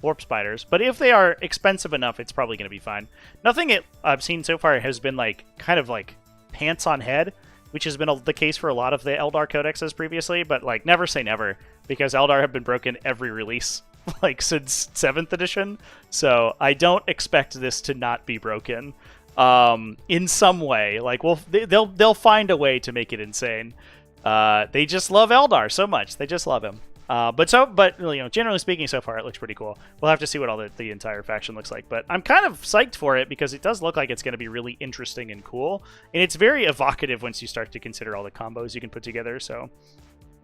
warp spiders, but if they are expensive enough, it's probably going to be fine. Nothing I've seen so far has been like kind of like pants on head, which has been the case for a lot of the Eldar Codexes previously. But like, never say never, because Eldar have been broken every release. Like since 7th edition, so I don't expect this to not be broken in some way. Like, they'll find a way to make it insane. They just love Eldar so much. They just love him. But you know, generally speaking, so far it looks pretty cool. We'll have to see what all the entire faction looks like. But I'm kind of psyched for it because it does look like it's going to be really interesting and cool, and it's very evocative once you start to consider all the combos you can put together. So.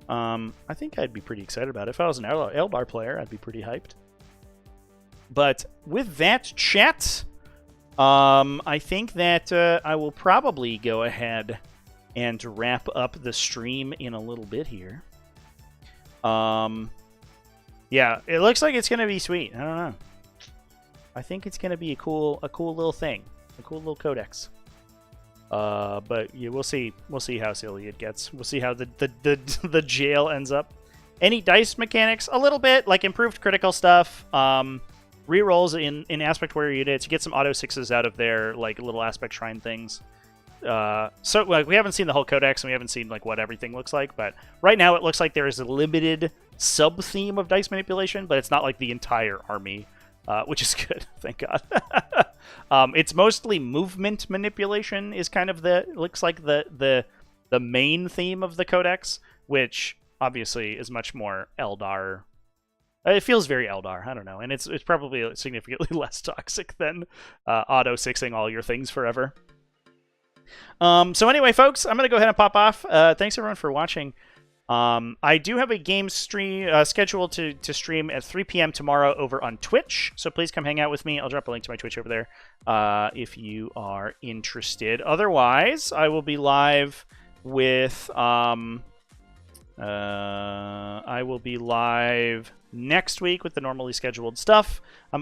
I think I'd be pretty excited about it. If I was an Eldar player, I'd be pretty hyped. But with that, chat, I think that I will probably go ahead and wrap up the stream in a little bit here. Yeah, it looks like it's going to be sweet. I don't know. I think it's going to be a cool little thing. A cool little codex. But yeah, we'll see how silly it gets. We'll see how the jail ends up. Any dice mechanics? A little bit, like improved critical stuff. Rerolls in aspect warrior units. You get some auto 6s out of their like little aspect shrine things. So like we haven't seen the whole codex and we haven't seen like what everything looks like, but right now it looks like there is a limited sub theme of dice manipulation, but it's not like the entire army. Which is good, thank God. It's mostly movement manipulation is kind of looks like the main theme of the codex, which obviously is much more Eldar. It feels very Eldar, I don't know, and it's probably significantly less toxic than auto-6ing all your things forever. So anyway, folks, I'm gonna go ahead and pop off. Thanks everyone for watching. I do have a game stream scheduled to stream at 3 p.m. tomorrow over on Twitch, so please come hang out with me. I'll drop a link to my Twitch over there if you are interested. Otherwise, I will be live with next week with the normally scheduled stuff. I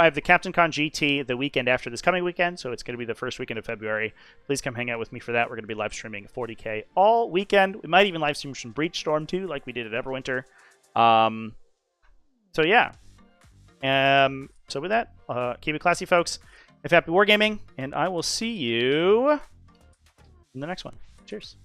have the Captain Con GT the weekend after this coming weekend, so it's going to be the first weekend of February. Please come hang out with me for that. We're going to be live streaming 40K all weekend. We might even live stream some Breachstorm too, like we did at Everwinter. So yeah. So with that, keep it classy, folks. Have happy wargaming, and I will see you in the next one. Cheers.